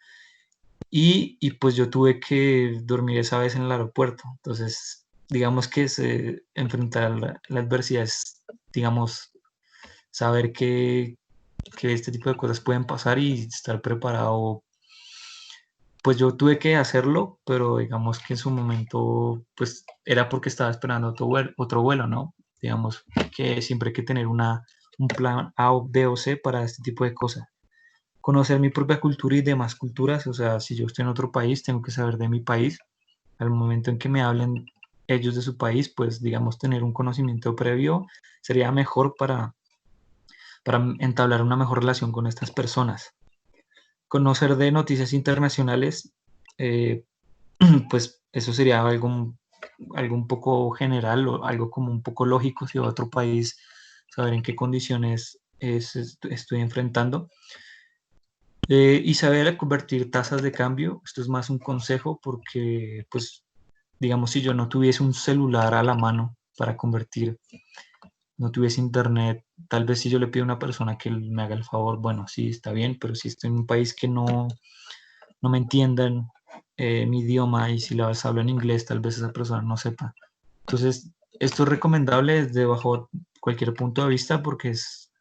y pues yo tuve que dormir esa vez en el aeropuerto. Entonces, digamos que enfrentar la adversidad es, digamos, saber que este tipo de cosas pueden pasar y estar preparado. Pues yo tuve que hacerlo, pero digamos que en su momento, pues era porque estaba esperando otro vuelo, ¿no? Digamos que siempre hay que tener un plan A o B o C para este tipo de cosas. Conocer mi propia cultura y demás culturas, o sea, si yo estoy en otro país, tengo que saber de mi país. Al momento en que me hablen ellos de su país, pues digamos tener un conocimiento previo sería mejor para entablar una mejor relación con estas personas. Conocer de noticias internacionales, eh, pues eso sería algo un poco general o algo como un poco lógico si voy a otro país, saber en qué condiciones estoy enfrentando. Y saber convertir tasas de cambio, esto es más un consejo porque, pues, digamos, si yo no tuviese un celular a la mano para convertir, no tuviese internet, tal vez si yo le pido a una persona que me haga el favor, bueno, sí, está bien, pero si estoy en un país que no me entiendan mi idioma y si les hablo en inglés, tal vez esa persona no sepa. Entonces, esto es recomendable desde bajo cualquier punto de vista porque es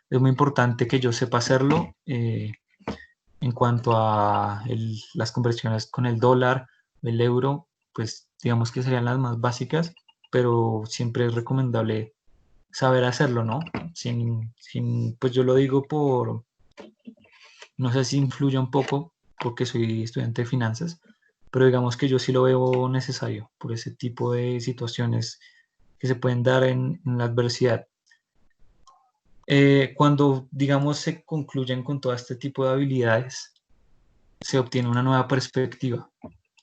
muy importante que yo sepa hacerlo en cuanto a las conversiones con el dólar, el euro, pues digamos que serían las más básicas, pero siempre es recomendable saber hacerlo, ¿no? Pues yo lo digo no sé si influye un poco porque soy estudiante de finanzas, pero digamos que yo sí lo veo necesario por ese tipo de situaciones que se pueden dar en la adversidad. Cuando, digamos, se concluyen con todo este tipo de habilidades, se obtiene una nueva perspectiva,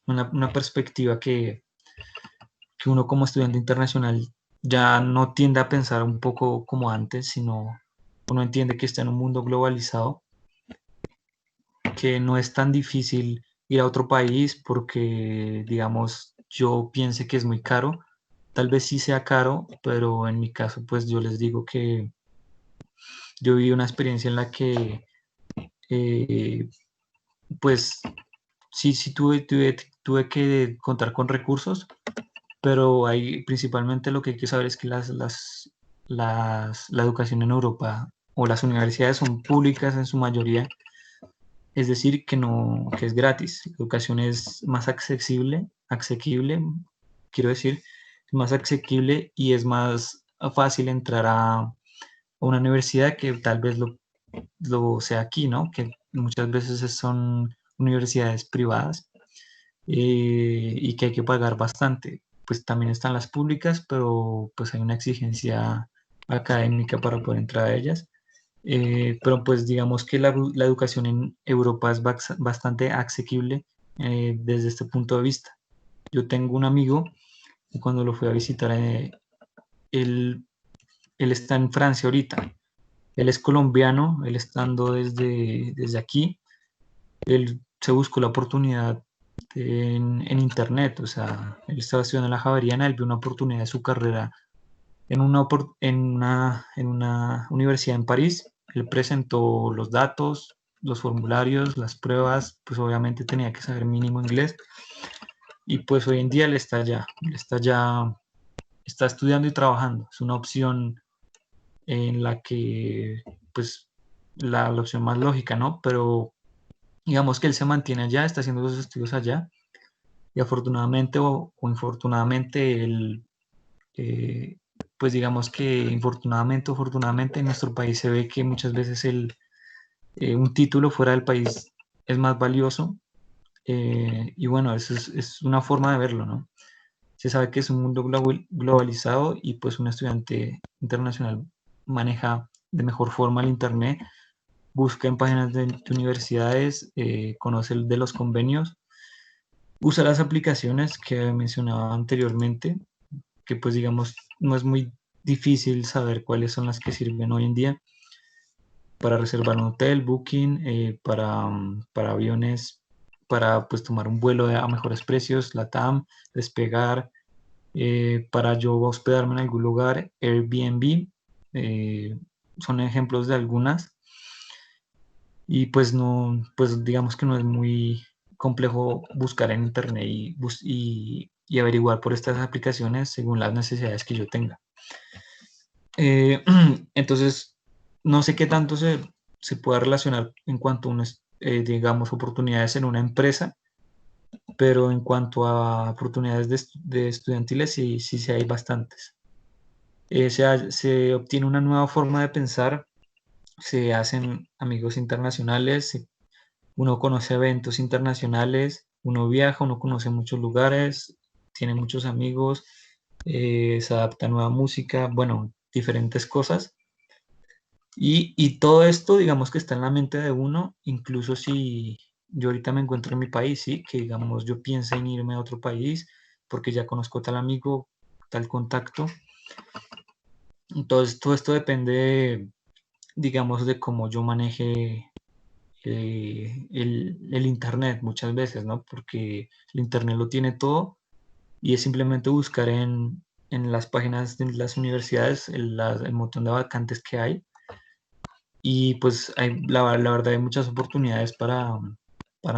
una perspectiva que uno como estudiante internacional ya no tiende a pensar un poco como antes, sino uno entiende que está en un mundo globalizado, que no es tan difícil ir a otro país porque, digamos, yo piense que es muy caro. Tal vez sí sea caro, pero en mi caso, pues yo les digo que yo viví una experiencia en la que, eh, pues, sí tuve que contar con recursos, pero ahí principalmente lo que hay que saber es que la educación en Europa o las universidades son públicas en su mayoría, es decir, que es gratis. La educación es más asequible, quiero decir, es más asequible y es más fácil entrar a una universidad que tal vez lo sea aquí, ¿no? Que muchas veces son universidades privadas y que hay que pagar bastante. Pues también están las públicas, pero pues hay una exigencia académica para poder entrar a ellas. Pero pues digamos que la educación en Europa es bastante asequible desde este punto de vista. Yo tengo un amigo y cuando lo fui a visitar, él, él está en Francia ahorita. Él es colombiano, él estando desde aquí, él se buscó la oportunidad en internet, o sea, él estaba estudiando en la Javeriana, él vio una oportunidad de su carrera en una universidad en París. Él presentó los datos, los formularios, las pruebas, pues obviamente tenía que saber mínimo inglés y pues hoy en día está estudiando y trabajando. Es una opción en la que, pues, la opción más lógica, ¿no? Pero digamos que él se mantiene allá, está haciendo sus estudios allá y afortunadamente o infortunadamente él eh, pues digamos que infortunadamente o afortunadamente en nuestro país se ve que muchas veces un título fuera del país es más valioso y bueno, eso es una forma de verlo, ¿no? Se sabe que es un mundo globalizado y pues un estudiante internacional maneja de mejor forma el Internet, busca en páginas de universidades, conoce de los convenios, usa las aplicaciones que mencionaba anteriormente que pues digamos no es muy difícil saber cuáles son las que sirven hoy en día para reservar un hotel, booking, para aviones, para pues tomar un vuelo a mejores precios, LATAM, despegar, para yo hospedarme en algún lugar, Airbnb, eh, son ejemplos de algunas y pues no, pues digamos que no es complejo buscar en internet y averiguar por estas aplicaciones según las necesidades que yo tenga. Entonces, no sé qué tanto se pueda relacionar en cuanto a unas, digamos, oportunidades en una empresa, pero en cuanto a oportunidades de estudiantiles, sí hay bastantes. Se obtiene una nueva forma de pensar, se hacen amigos internacionales, uno conoce eventos internacionales, uno viaja, uno conoce muchos lugares, tiene muchos amigos, se adapta a nueva música, bueno, diferentes cosas. Y todo esto, digamos que está en la mente de uno, incluso si yo ahorita me encuentro en mi país, sí, que digamos yo pienso en irme a otro país porque ya conozco tal amigo, tal contacto. Entonces, todo esto depende, digamos, de cómo yo maneje el Internet muchas veces, ¿no? Porque el Internet lo tiene todo y es simplemente buscar en las páginas de las universidades el montón de vacantes que hay. Y pues la verdad hay muchas oportunidades para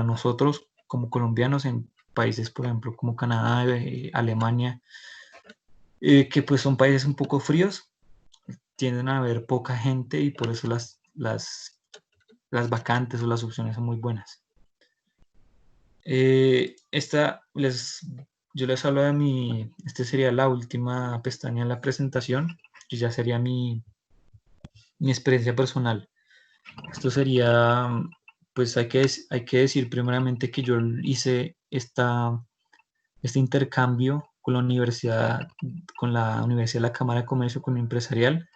nosotros como colombianos en países, por ejemplo, como Canadá, Alemania, que pues son países un poco fríos, tienden a haber poca gente y por eso las vacantes o las opciones son muy buenas. Yo les hablo este sería la última pestaña en la presentación, que ya sería mi experiencia personal. Esto sería, pues hay que decir primeramente que yo hice este intercambio con la Universidad de la Cámara de Comercio, con Empresarial.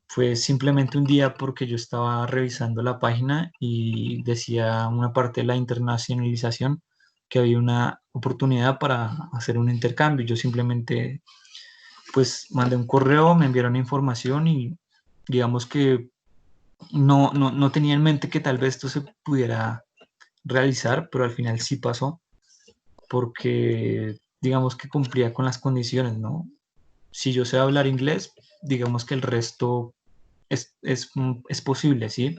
Fue simplemente un día porque yo estaba revisando la página y decía una parte de la internacionalización que había una oportunidad para hacer un intercambio. Yo simplemente pues mandé un correo, me enviaron información y digamos que no tenía en mente que tal vez esto se pudiera realizar, pero al final sí pasó porque digamos que cumplía con las condiciones, ¿no? Si yo sé hablar inglés, digamos que el resto es posible, ¿sí?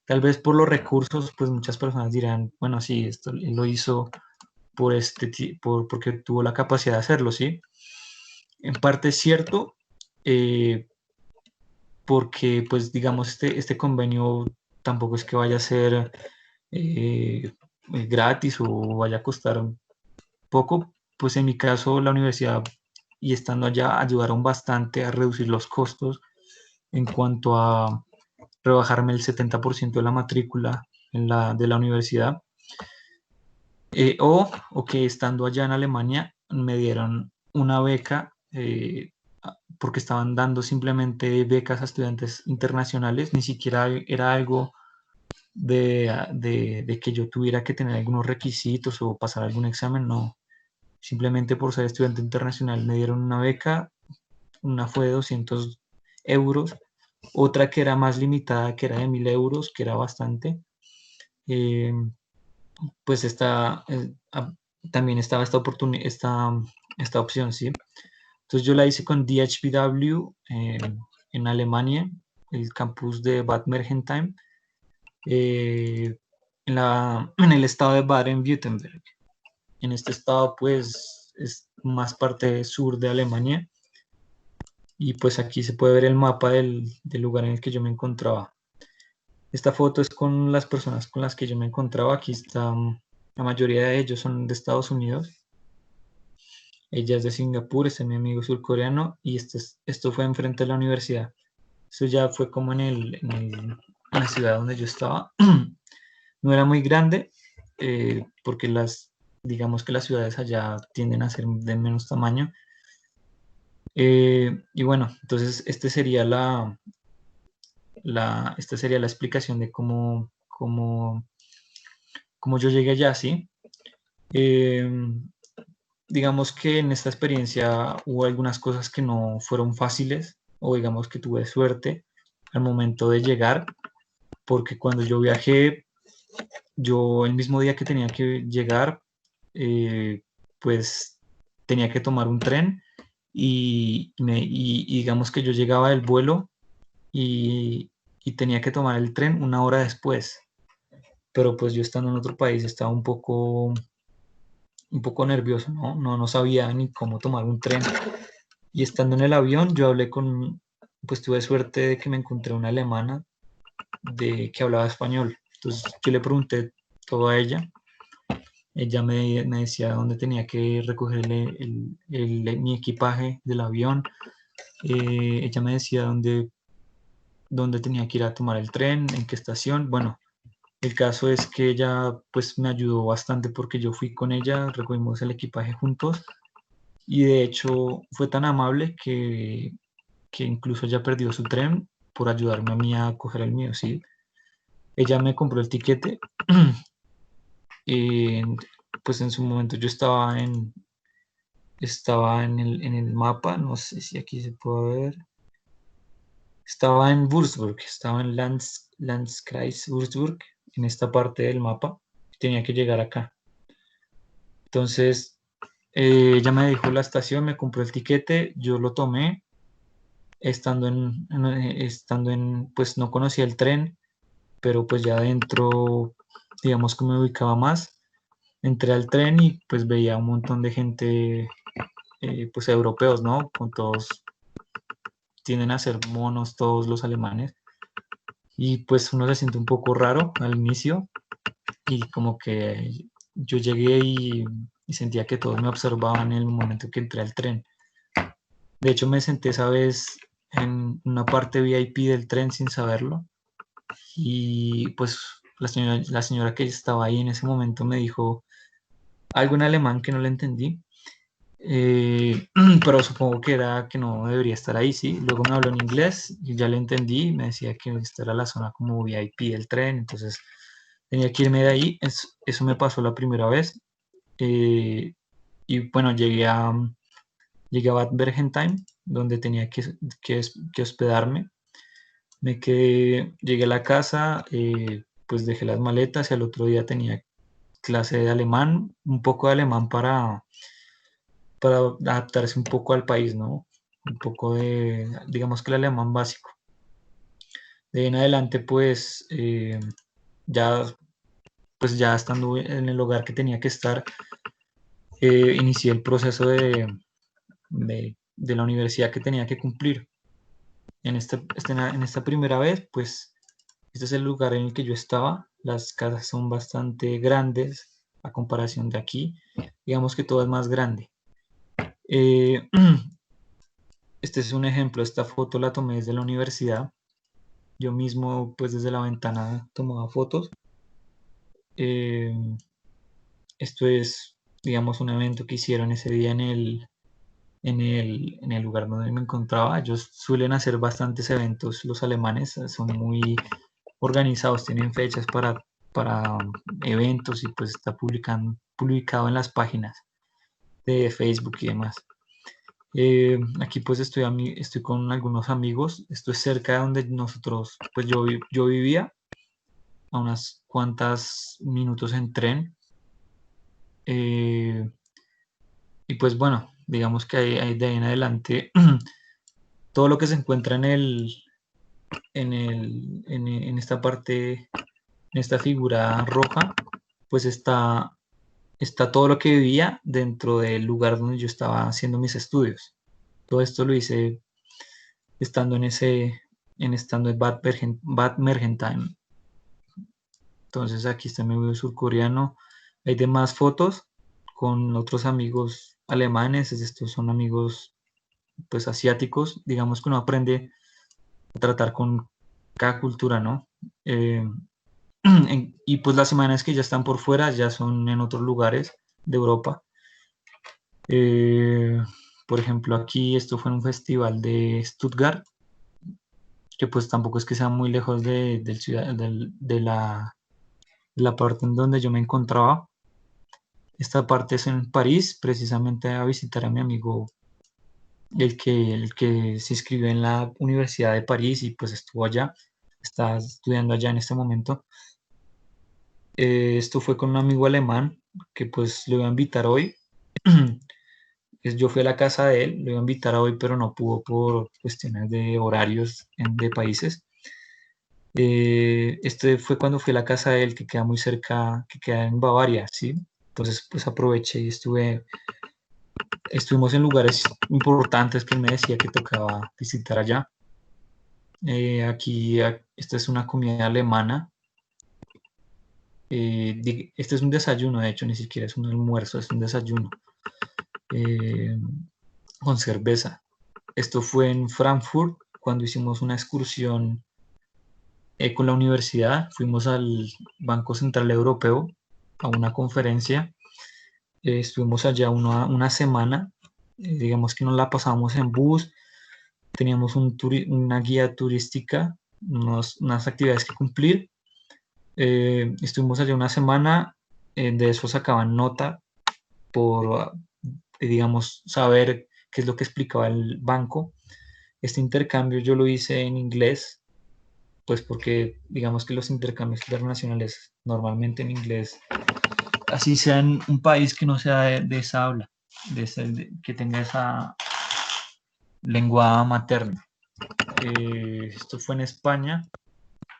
Tal vez por los recursos, pues muchas personas dirán, bueno, sí, esto él lo hizo porque tuvo la capacidad de hacerlo, ¿sí? En parte es cierto, porque pues digamos este convenio tampoco es que vaya a ser gratis o vaya a costar poco, pues en mi caso la universidad y estando allá ayudaron bastante a reducir los costos en cuanto a rebajarme el 70% de la matrícula de la universidad, o que estando allá en Alemania me dieron una beca, porque estaban dando simplemente becas a estudiantes internacionales, ni siquiera era algo de que yo tuviera que tener algunos requisitos o pasar algún examen, no. Simplemente por ser estudiante internacional me dieron una beca, una fue de 200 euros, otra que era más limitada, que era de 1000 euros, que era bastante. Eh, pues también estaba esta opción, ¿sí? Entonces yo la hice con DHBW en Alemania, el campus de Bad Mergentheim, eh, en el estado de Baden-Württemberg. En este estado pues es más parte sur de Alemania y pues aquí se puede ver el mapa del lugar en el que yo me encontraba. Esta foto es con las personas con las que yo me encontraba. Aquí está, la mayoría de ellos son de Estados Unidos. Ella es de Singapur, este es mi amigo surcoreano y esto fue enfrente de la universidad. Eso ya fue como en la ciudad donde yo estaba. No era muy grande, porque digamos que las ciudades allá tienden a ser de menos tamaño. Y bueno, entonces esta sería la explicación de cómo yo llegué allá, ¿sí? Eh, digamos que en esta experiencia hubo algunas cosas que no fueron fáciles o digamos que tuve suerte al momento de llegar, porque cuando yo viajé, yo el mismo día que tenía que llegar, pues tenía que tomar un tren y digamos que yo llegaba del vuelo y tenía que tomar el tren una hora después. pero pues yo estando en otro país estaba un poco nervioso, ¿no? No sabía ni cómo tomar un tren. Y estando en el avión, yo hablé pues tuve suerte de que me encontré una alemana que hablaba español. Entonces yo le pregunté todo a ella. Ella me decía dónde tenía que recoger mi equipaje del avión. Ella me decía dónde tenía que ir a tomar el tren, en qué estación. Bueno, el caso es que ella pues me ayudó bastante porque yo fui con ella, recogimos el equipaje juntos y de hecho fue tan amable que incluso ella perdió su tren por ayudarme a mí a coger el mío, ¿sí? Ella me compró el tiquete y pues en su momento yo estaba en el mapa, no sé si aquí se puede ver, estaba en Würzburg, estaba en Landkreis Würzburg, en esta parte del mapa, tenía que llegar acá. Entonces, ella me dijo la estación, me compró el tiquete, yo lo tomé, pues no conocía el tren, pero pues ya adentro, digamos que me ubicaba más. Entré al tren y pues veía un montón de gente, pues europeos, ¿no? Con todos, tienden a ser monos todos los alemanes. Y pues uno se siente un poco raro al inicio y como que yo llegué y sentía que todos me observaban en el momento que entré al tren. De hecho, me senté esa vez en una parte VIP del tren sin saberlo y pues la señora que estaba ahí en ese momento me dijo algo en alemán que no le entendí, pero supongo que era que no debería estar ahí, ¿sí? Luego me habló en inglés y ya le entendí, me decía que esta era la zona como VIP del tren, entonces tenía que irme de ahí, eso me pasó la primera vez, y bueno, llegué a Bad Bergentheim, donde tenía que hospedarme. Llegué a la casa, pues dejé las maletas y al otro día tenía clase de alemán, un poco de alemán para adaptarse un poco al país, ¿no? Un poco digamos que el alemán básico. De ahí en adelante, ya, pues ya estando en el lugar que tenía que estar, inicié el proceso de la universidad que tenía que cumplir. En esta primera vez, pues este es el lugar en el que yo estaba. Las casas son bastante grandes a comparación de aquí. Digamos que todo es más grande. Eh, este es un ejemplo. Esta foto la tomé desde la universidad. Yo mismo, pues desde la ventana tomaba fotos. Eh, esto es, digamos, un evento que hicieron ese día en el lugar donde me encontraba. Ellos suelen hacer bastantes eventos, los alemanes son muy organizados, tienen fechas para eventos y pues está publicado en las páginas de Facebook y demás. Aquí pues estoy con algunos amigos, esto es cerca de donde nosotros, pues yo vivía, a unas cuantas minutos en tren. eh, y pues bueno, digamos que de ahí en adelante todo lo que se encuentra en esta parte, en esta figura roja, pues está todo lo que vivía dentro del lugar donde yo estaba haciendo mis estudios. Todo esto lo hice estando estando en Bad Mergentheim. Entonces aquí está mi video surcoreano. Hay demás fotos con otros amigos alemanes. Estos son amigos pues asiáticos. Digamos que uno aprende a tratar con cada cultura, ¿no? Eh, y pues las semanas que ya están por fuera ya son en otros lugares de Europa. Eh, por ejemplo, aquí esto fue en un festival de Stuttgart, que pues tampoco es que sea muy lejos de la parte en donde yo me encontraba. Esta parte es en París, precisamente a visitar a mi amigo, el que se inscribió en la Universidad de París y pues estuvo allá, está estudiando allá en este momento. Esto fue con un amigo alemán que pues lo iba a invitar hoy. Yo fui a la casa de él, lo iba a invitar hoy, pero no pudo por cuestiones de horarios de países. Este fue cuando fui a la casa de él, que queda muy cerca, que queda en Bavaria, ¿sí? Entonces, pues aproveché y estuvimos en lugares importantes que él me decía que tocaba visitar allá. Esta es una comida alemana. Este es un desayuno, de hecho, ni siquiera es un almuerzo, es un desayuno eh, con cerveza. Esto fue en Frankfurt, cuando hicimos una excursión con la universidad. Fuimos al Banco Central Europeo a una conferencia. Estuvimos allá una semana. Digamos que nos la pasamos en bus. Teníamos una guía turística, unas actividades que cumplir. Estuvimos allá una semana. De eso sacaban nota por, digamos, saber qué es lo que explicaba el banco. Este intercambio yo lo hice en inglés, pues porque digamos que los intercambios internacionales normalmente en inglés, así sea en un país que no sea de esa habla, que tenga esa lengua materna. Esto fue en España,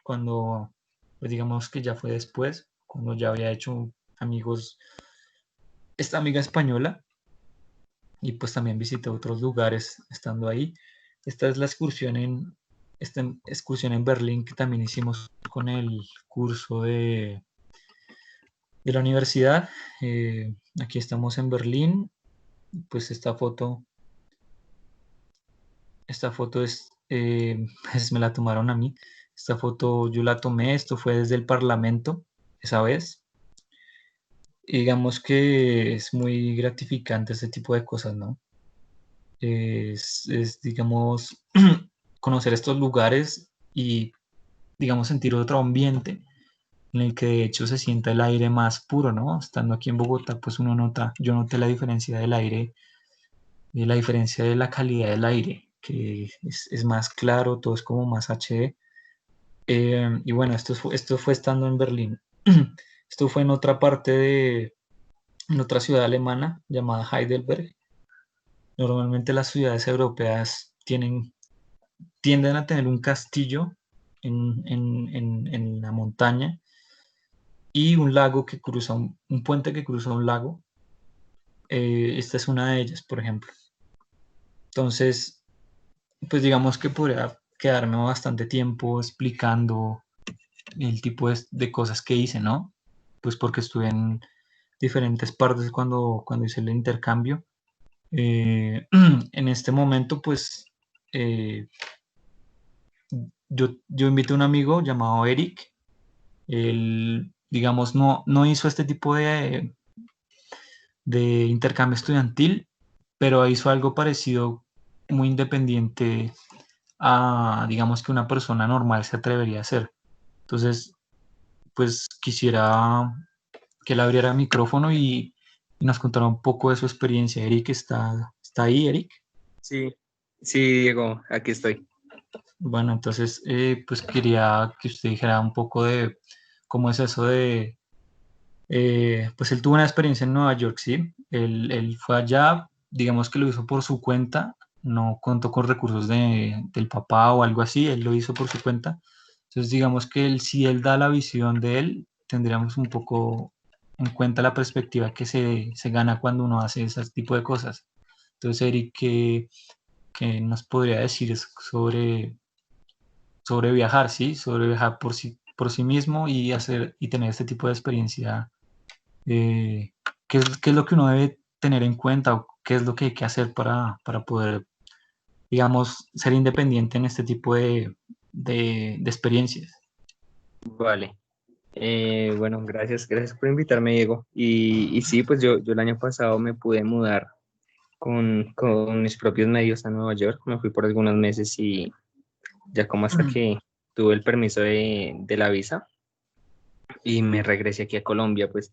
cuando, pues digamos que ya fue después, cuando ya había hecho amigos, esta amiga española, y pues también visité otros lugares estando ahí. Esta es la esta excursión en Berlín que también hicimos con el curso de la universidad. Aquí estamos en Berlín. Pues esta foto pues me la tomaron a mí. Esta foto yo la tomé, esto fue desde el Parlamento esa vez. Y digamos que es muy gratificante este tipo de cosas, ¿no? Digamos, conocer estos lugares y, digamos, sentir otro ambiente en el que de hecho se sienta el aire más puro, ¿no? Estando aquí en Bogotá, pues yo noté la diferencia del aire, y la diferencia de la calidad del aire, que es más claro, todo es como más HD. Y bueno, esto fue estando en Berlín. Esto fue en otra en otra ciudad alemana llamada Heidelberg. Normalmente las ciudades europeas tienden a tener un castillo en la montaña y un lago que cruza, un puente que cruza un lago. Esta es una de ellas, por ejemplo. Entonces, pues digamos que podría quedarme bastante tiempo explicando el tipo de cosas que hice, ¿no? Pues porque estuve en diferentes partes cuando hice el intercambio. En este momento, pues, eh, yo invité a un amigo llamado Eric. Él, digamos, no hizo este tipo de intercambio estudiantil, pero hizo algo parecido, muy independiente a, digamos, que una persona normal se atrevería a hacer. Entonces, pues quisiera que él abriera el micrófono y nos contara un poco de su experiencia. Eric está ahí, Eric. Sí, sí, Diego, aquí estoy. Bueno, entonces, pues quería que usted dijera un poco de cómo es eso pues él tuvo una experiencia en Nueva York, ¿sí? Él fue allá, digamos que lo hizo por su cuenta, no contó con recursos del papá o algo así, él lo hizo por su cuenta. Entonces, digamos que si él da la visión de él, tendríamos un poco en cuenta la perspectiva que se gana cuando uno hace ese tipo de cosas. Entonces, Eric, ¿qué nos podría decir sobre viajar, ¿sí? Sobre viajar por sí mismo y tener este tipo de experiencia? ¿Qué es lo que uno debe tener en cuenta o qué es lo que hay que hacer para poder, digamos, ser independiente en este tipo de experiencias? Vale. Bueno, gracias por invitarme, Diego. Y sí, pues yo el año pasado me pude mudar con mis propios medios a Nueva York. Me fui por algunos meses y ya como hasta que tuve el permiso de la visa y me regresé aquí a Colombia, pues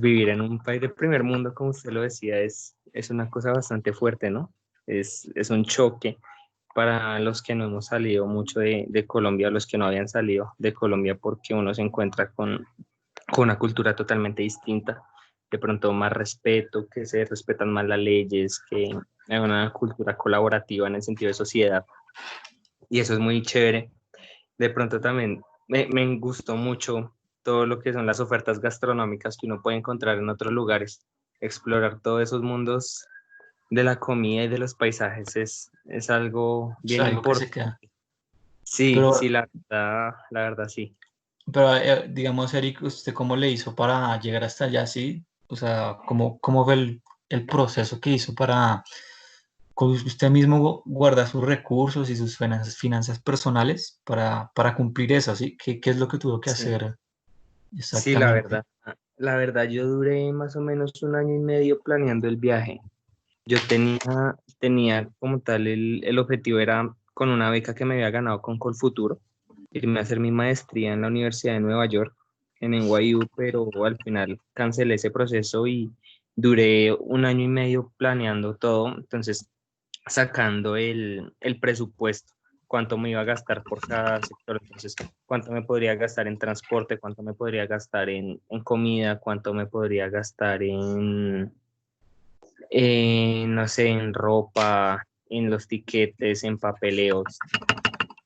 vivir en un país de primer mundo, como usted lo decía, es una cosa bastante fuerte, ¿no? Es un choque para los que no hemos salido mucho de Colombia, los que no habían salido de Colombia, porque uno se encuentra con una cultura totalmente distinta, de pronto más respeto, que se respetan más las leyes, que hay una cultura colaborativa en el sentido de sociedad, y eso es muy chévere. de pronto también me gustó mucho todo lo que son las ofertas gastronómicas que uno puede encontrar en otros lugares. Explorar todos esos mundos de la comida y de los paisajes es algo Es bien algo que se importante. queda. Sí, Pero, sí, la verdad, sí. pero digamos, Eric, ¿usted cómo le hizo para llegar hasta allá? ¿Sí? O sea, ¿cómo fue el proceso que hizo para usted mismo guardar sus recursos y sus finanzas personales para cumplir eso? ¿Sí? ¿Qué es lo que tuvo que Sí, hacer sí, exactamente? la verdad, yo duré más o menos un año y medio planeando el viaje. Yo tenía como tal el objetivo era con una beca que me había ganado con Colfuturo, irme a hacer mi maestría en la Universidad de Nueva York, en NYU, pero al final cancelé ese proceso y duré un año y medio planeando todo, entonces sacando el presupuesto, cuánto me iba a gastar por cada sector, entonces cuánto me podría gastar en transporte, cuánto me podría gastar en comida, cuánto me podría gastar no sé, en ropa, en los tiquetes, en papeleos,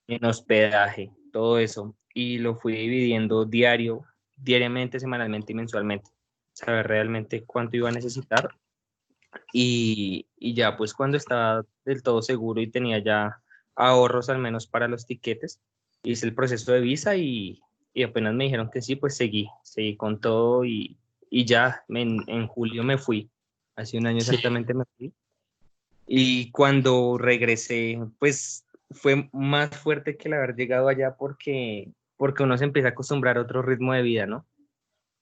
en hospedaje, todo eso. Y lo fui dividiendo diariamente, semanalmente y mensualmente. Saber realmente cuánto iba a necesitar. Y ya, pues cuando estaba del todo seguro y tenía ya ahorros al menos para los tiquetes, hice el proceso de visa y apenas me dijeron que sí, pues seguí con todo y ya en julio me fui. Hace un año Sí, exactamente me fui. Y cuando regresé, pues fue más fuerte que el haber llegado allá porque uno se empieza a acostumbrar a otro ritmo de vida, ¿no?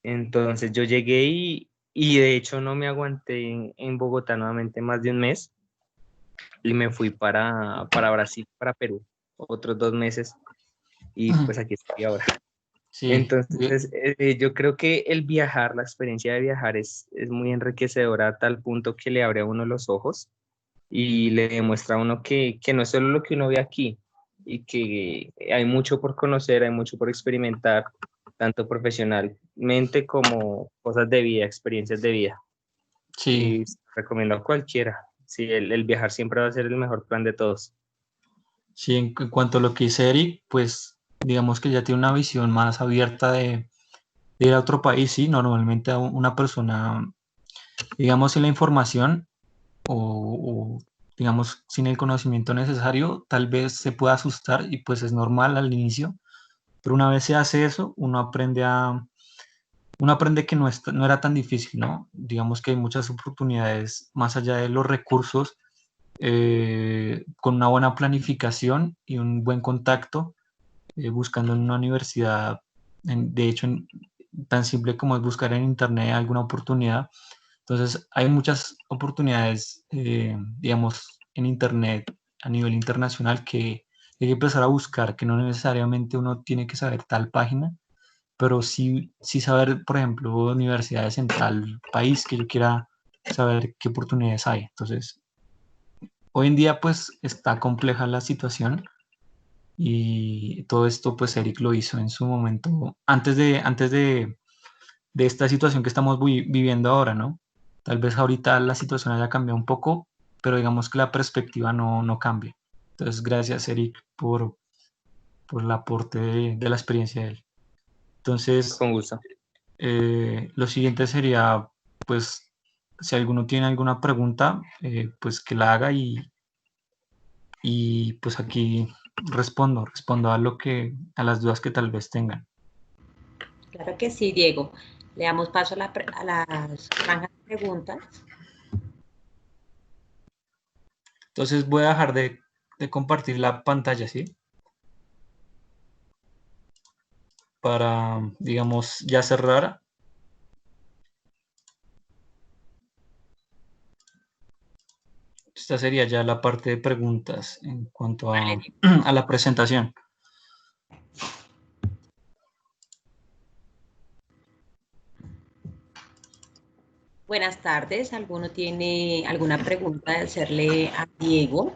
Entonces yo llegué y de hecho no me aguanté en Bogotá nuevamente más de un mes y me fui para Brasil, para Perú, otros 2 meses y pues aquí estoy ahora. sí. Entonces yo creo que el viajar, la experiencia de viajar es muy enriquecedora a tal punto que le abre a uno los ojos y le demuestra a uno que no es solo lo que uno ve aquí y que hay mucho por conocer, hay mucho por experimentar, tanto profesionalmente como cosas de vida, experiencias de vida. Sí, Y recomiendo a cualquiera. Sí, el viajar siempre va a ser el mejor plan de todos. sí, en cuanto a lo que dice Eric, pues digamos que ya tiene una visión más abierta de ir a otro país, sí, normalmente a una persona, digamos, sin la información o, digamos, sin el conocimiento necesario, tal vez se pueda asustar y pues es normal al inicio, pero una vez se hace eso, uno aprende que no era tan difícil, ¿no? Digamos que hay muchas oportunidades más allá de los recursos, con una buena planificación y un buen contacto, buscando en una universidad, de hecho, tan simple como es buscar en internet alguna oportunidad. Entonces, hay muchas oportunidades, digamos, en internet a nivel internacional que hay que empezar a buscar, que no necesariamente uno tiene que saber tal página, pero sí saber, por ejemplo, universidades en tal país que yo quiera saber qué oportunidades hay. Entonces, hoy en día pues está compleja la situación y todo esto pues Eric lo hizo en su momento, antes de esta situación que estamos viviendo ahora, ¿no? Tal vez ahorita la situación haya cambiado un poco, pero digamos que la perspectiva no cambia. Entonces, gracias Eric por el aporte de la experiencia de él. Entonces, Con gusto. lo siguiente sería, pues, si alguno tiene alguna pregunta, pues que la haga y pues aquí respondo a las dudas que tal vez tengan. Claro que sí, Diego. Le damos paso a las franjas de preguntas. Entonces voy a dejar de compartir la pantalla, ¿sí? Para, digamos, ya cerrar. Esta sería ya la parte de preguntas en cuanto a la presentación. Buenas tardes. ¿Alguno tiene alguna pregunta de hacerle a Diego?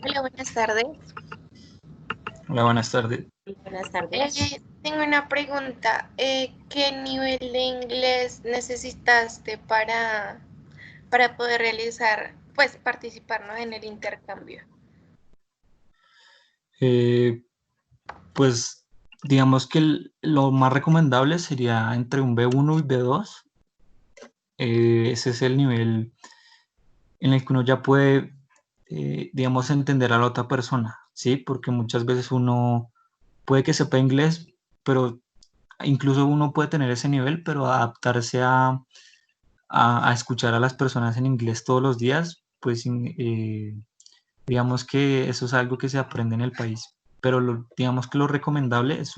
Hola, buenas tardes. Hola, buenas tardes. Buenas tardes. Tengo una pregunta. ¿Qué nivel de inglés necesitaste para poder realizar, pues participar, ¿no?, en el intercambio? Pues digamos que lo más recomendable sería entre un B1 y B2. Ese es el nivel en el que uno ya puede, digamos, entender a la otra persona, ¿sí? Porque muchas veces uno puede que sepa inglés, pero incluso uno puede tener ese nivel, pero adaptarse a escuchar a las personas en inglés todos los días, pues digamos que eso es algo que se aprende en el país. Pero digamos que lo recomendable es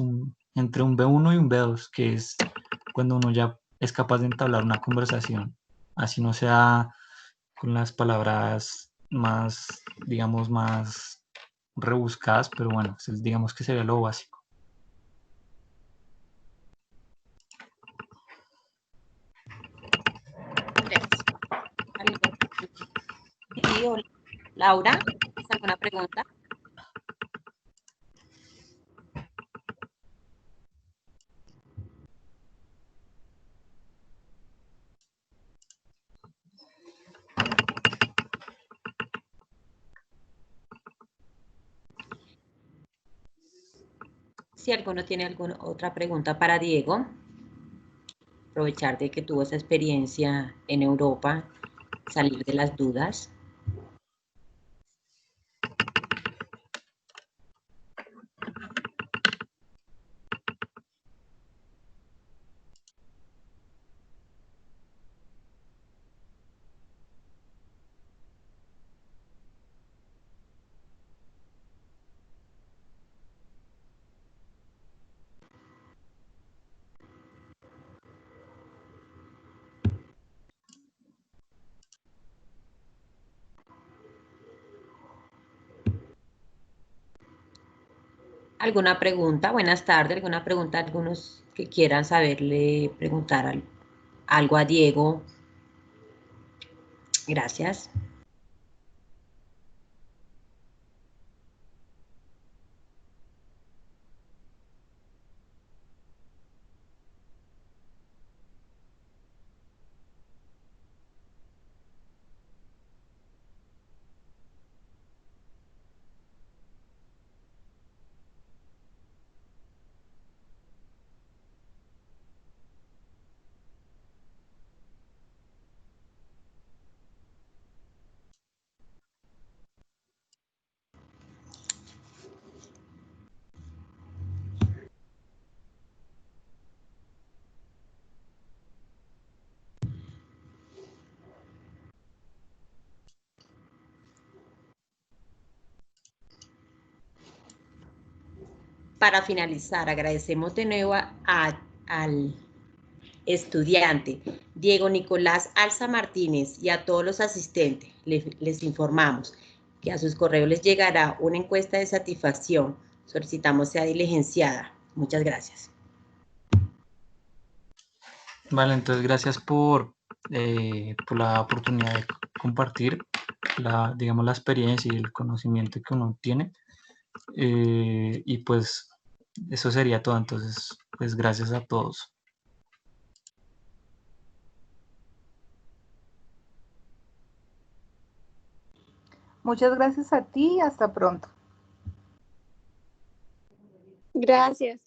entre un B1 y un B2, que es cuando uno ya es capaz de entablar una conversación, así no sea con las palabras más, digamos, más rebuscadas, pero bueno, digamos que sería lo básico. Sí, hola. Laura, ¿tienes alguna pregunta? Si alguno tiene alguna otra pregunta para Diego, aprovechar de que tuvo esa experiencia en Europa, salir de las dudas. ¿Alguna pregunta? Buenas tardes. ¿Alguna pregunta? Algunos que quieran saberle, preguntar algo a Diego. Gracias. Para finalizar, agradecemos de nuevo al estudiante Diego Nicolás Alza Martínez y a todos los asistentes. Les informamos que a sus correos les llegará una encuesta de satisfacción. Solicitamos sea diligenciada. Muchas gracias. Vale, entonces gracias por la oportunidad de compartir digamos, la experiencia y el conocimiento que uno tiene. Y pues eso sería todo. Entonces, pues gracias a todos. Muchas gracias a ti y hasta pronto. Gracias.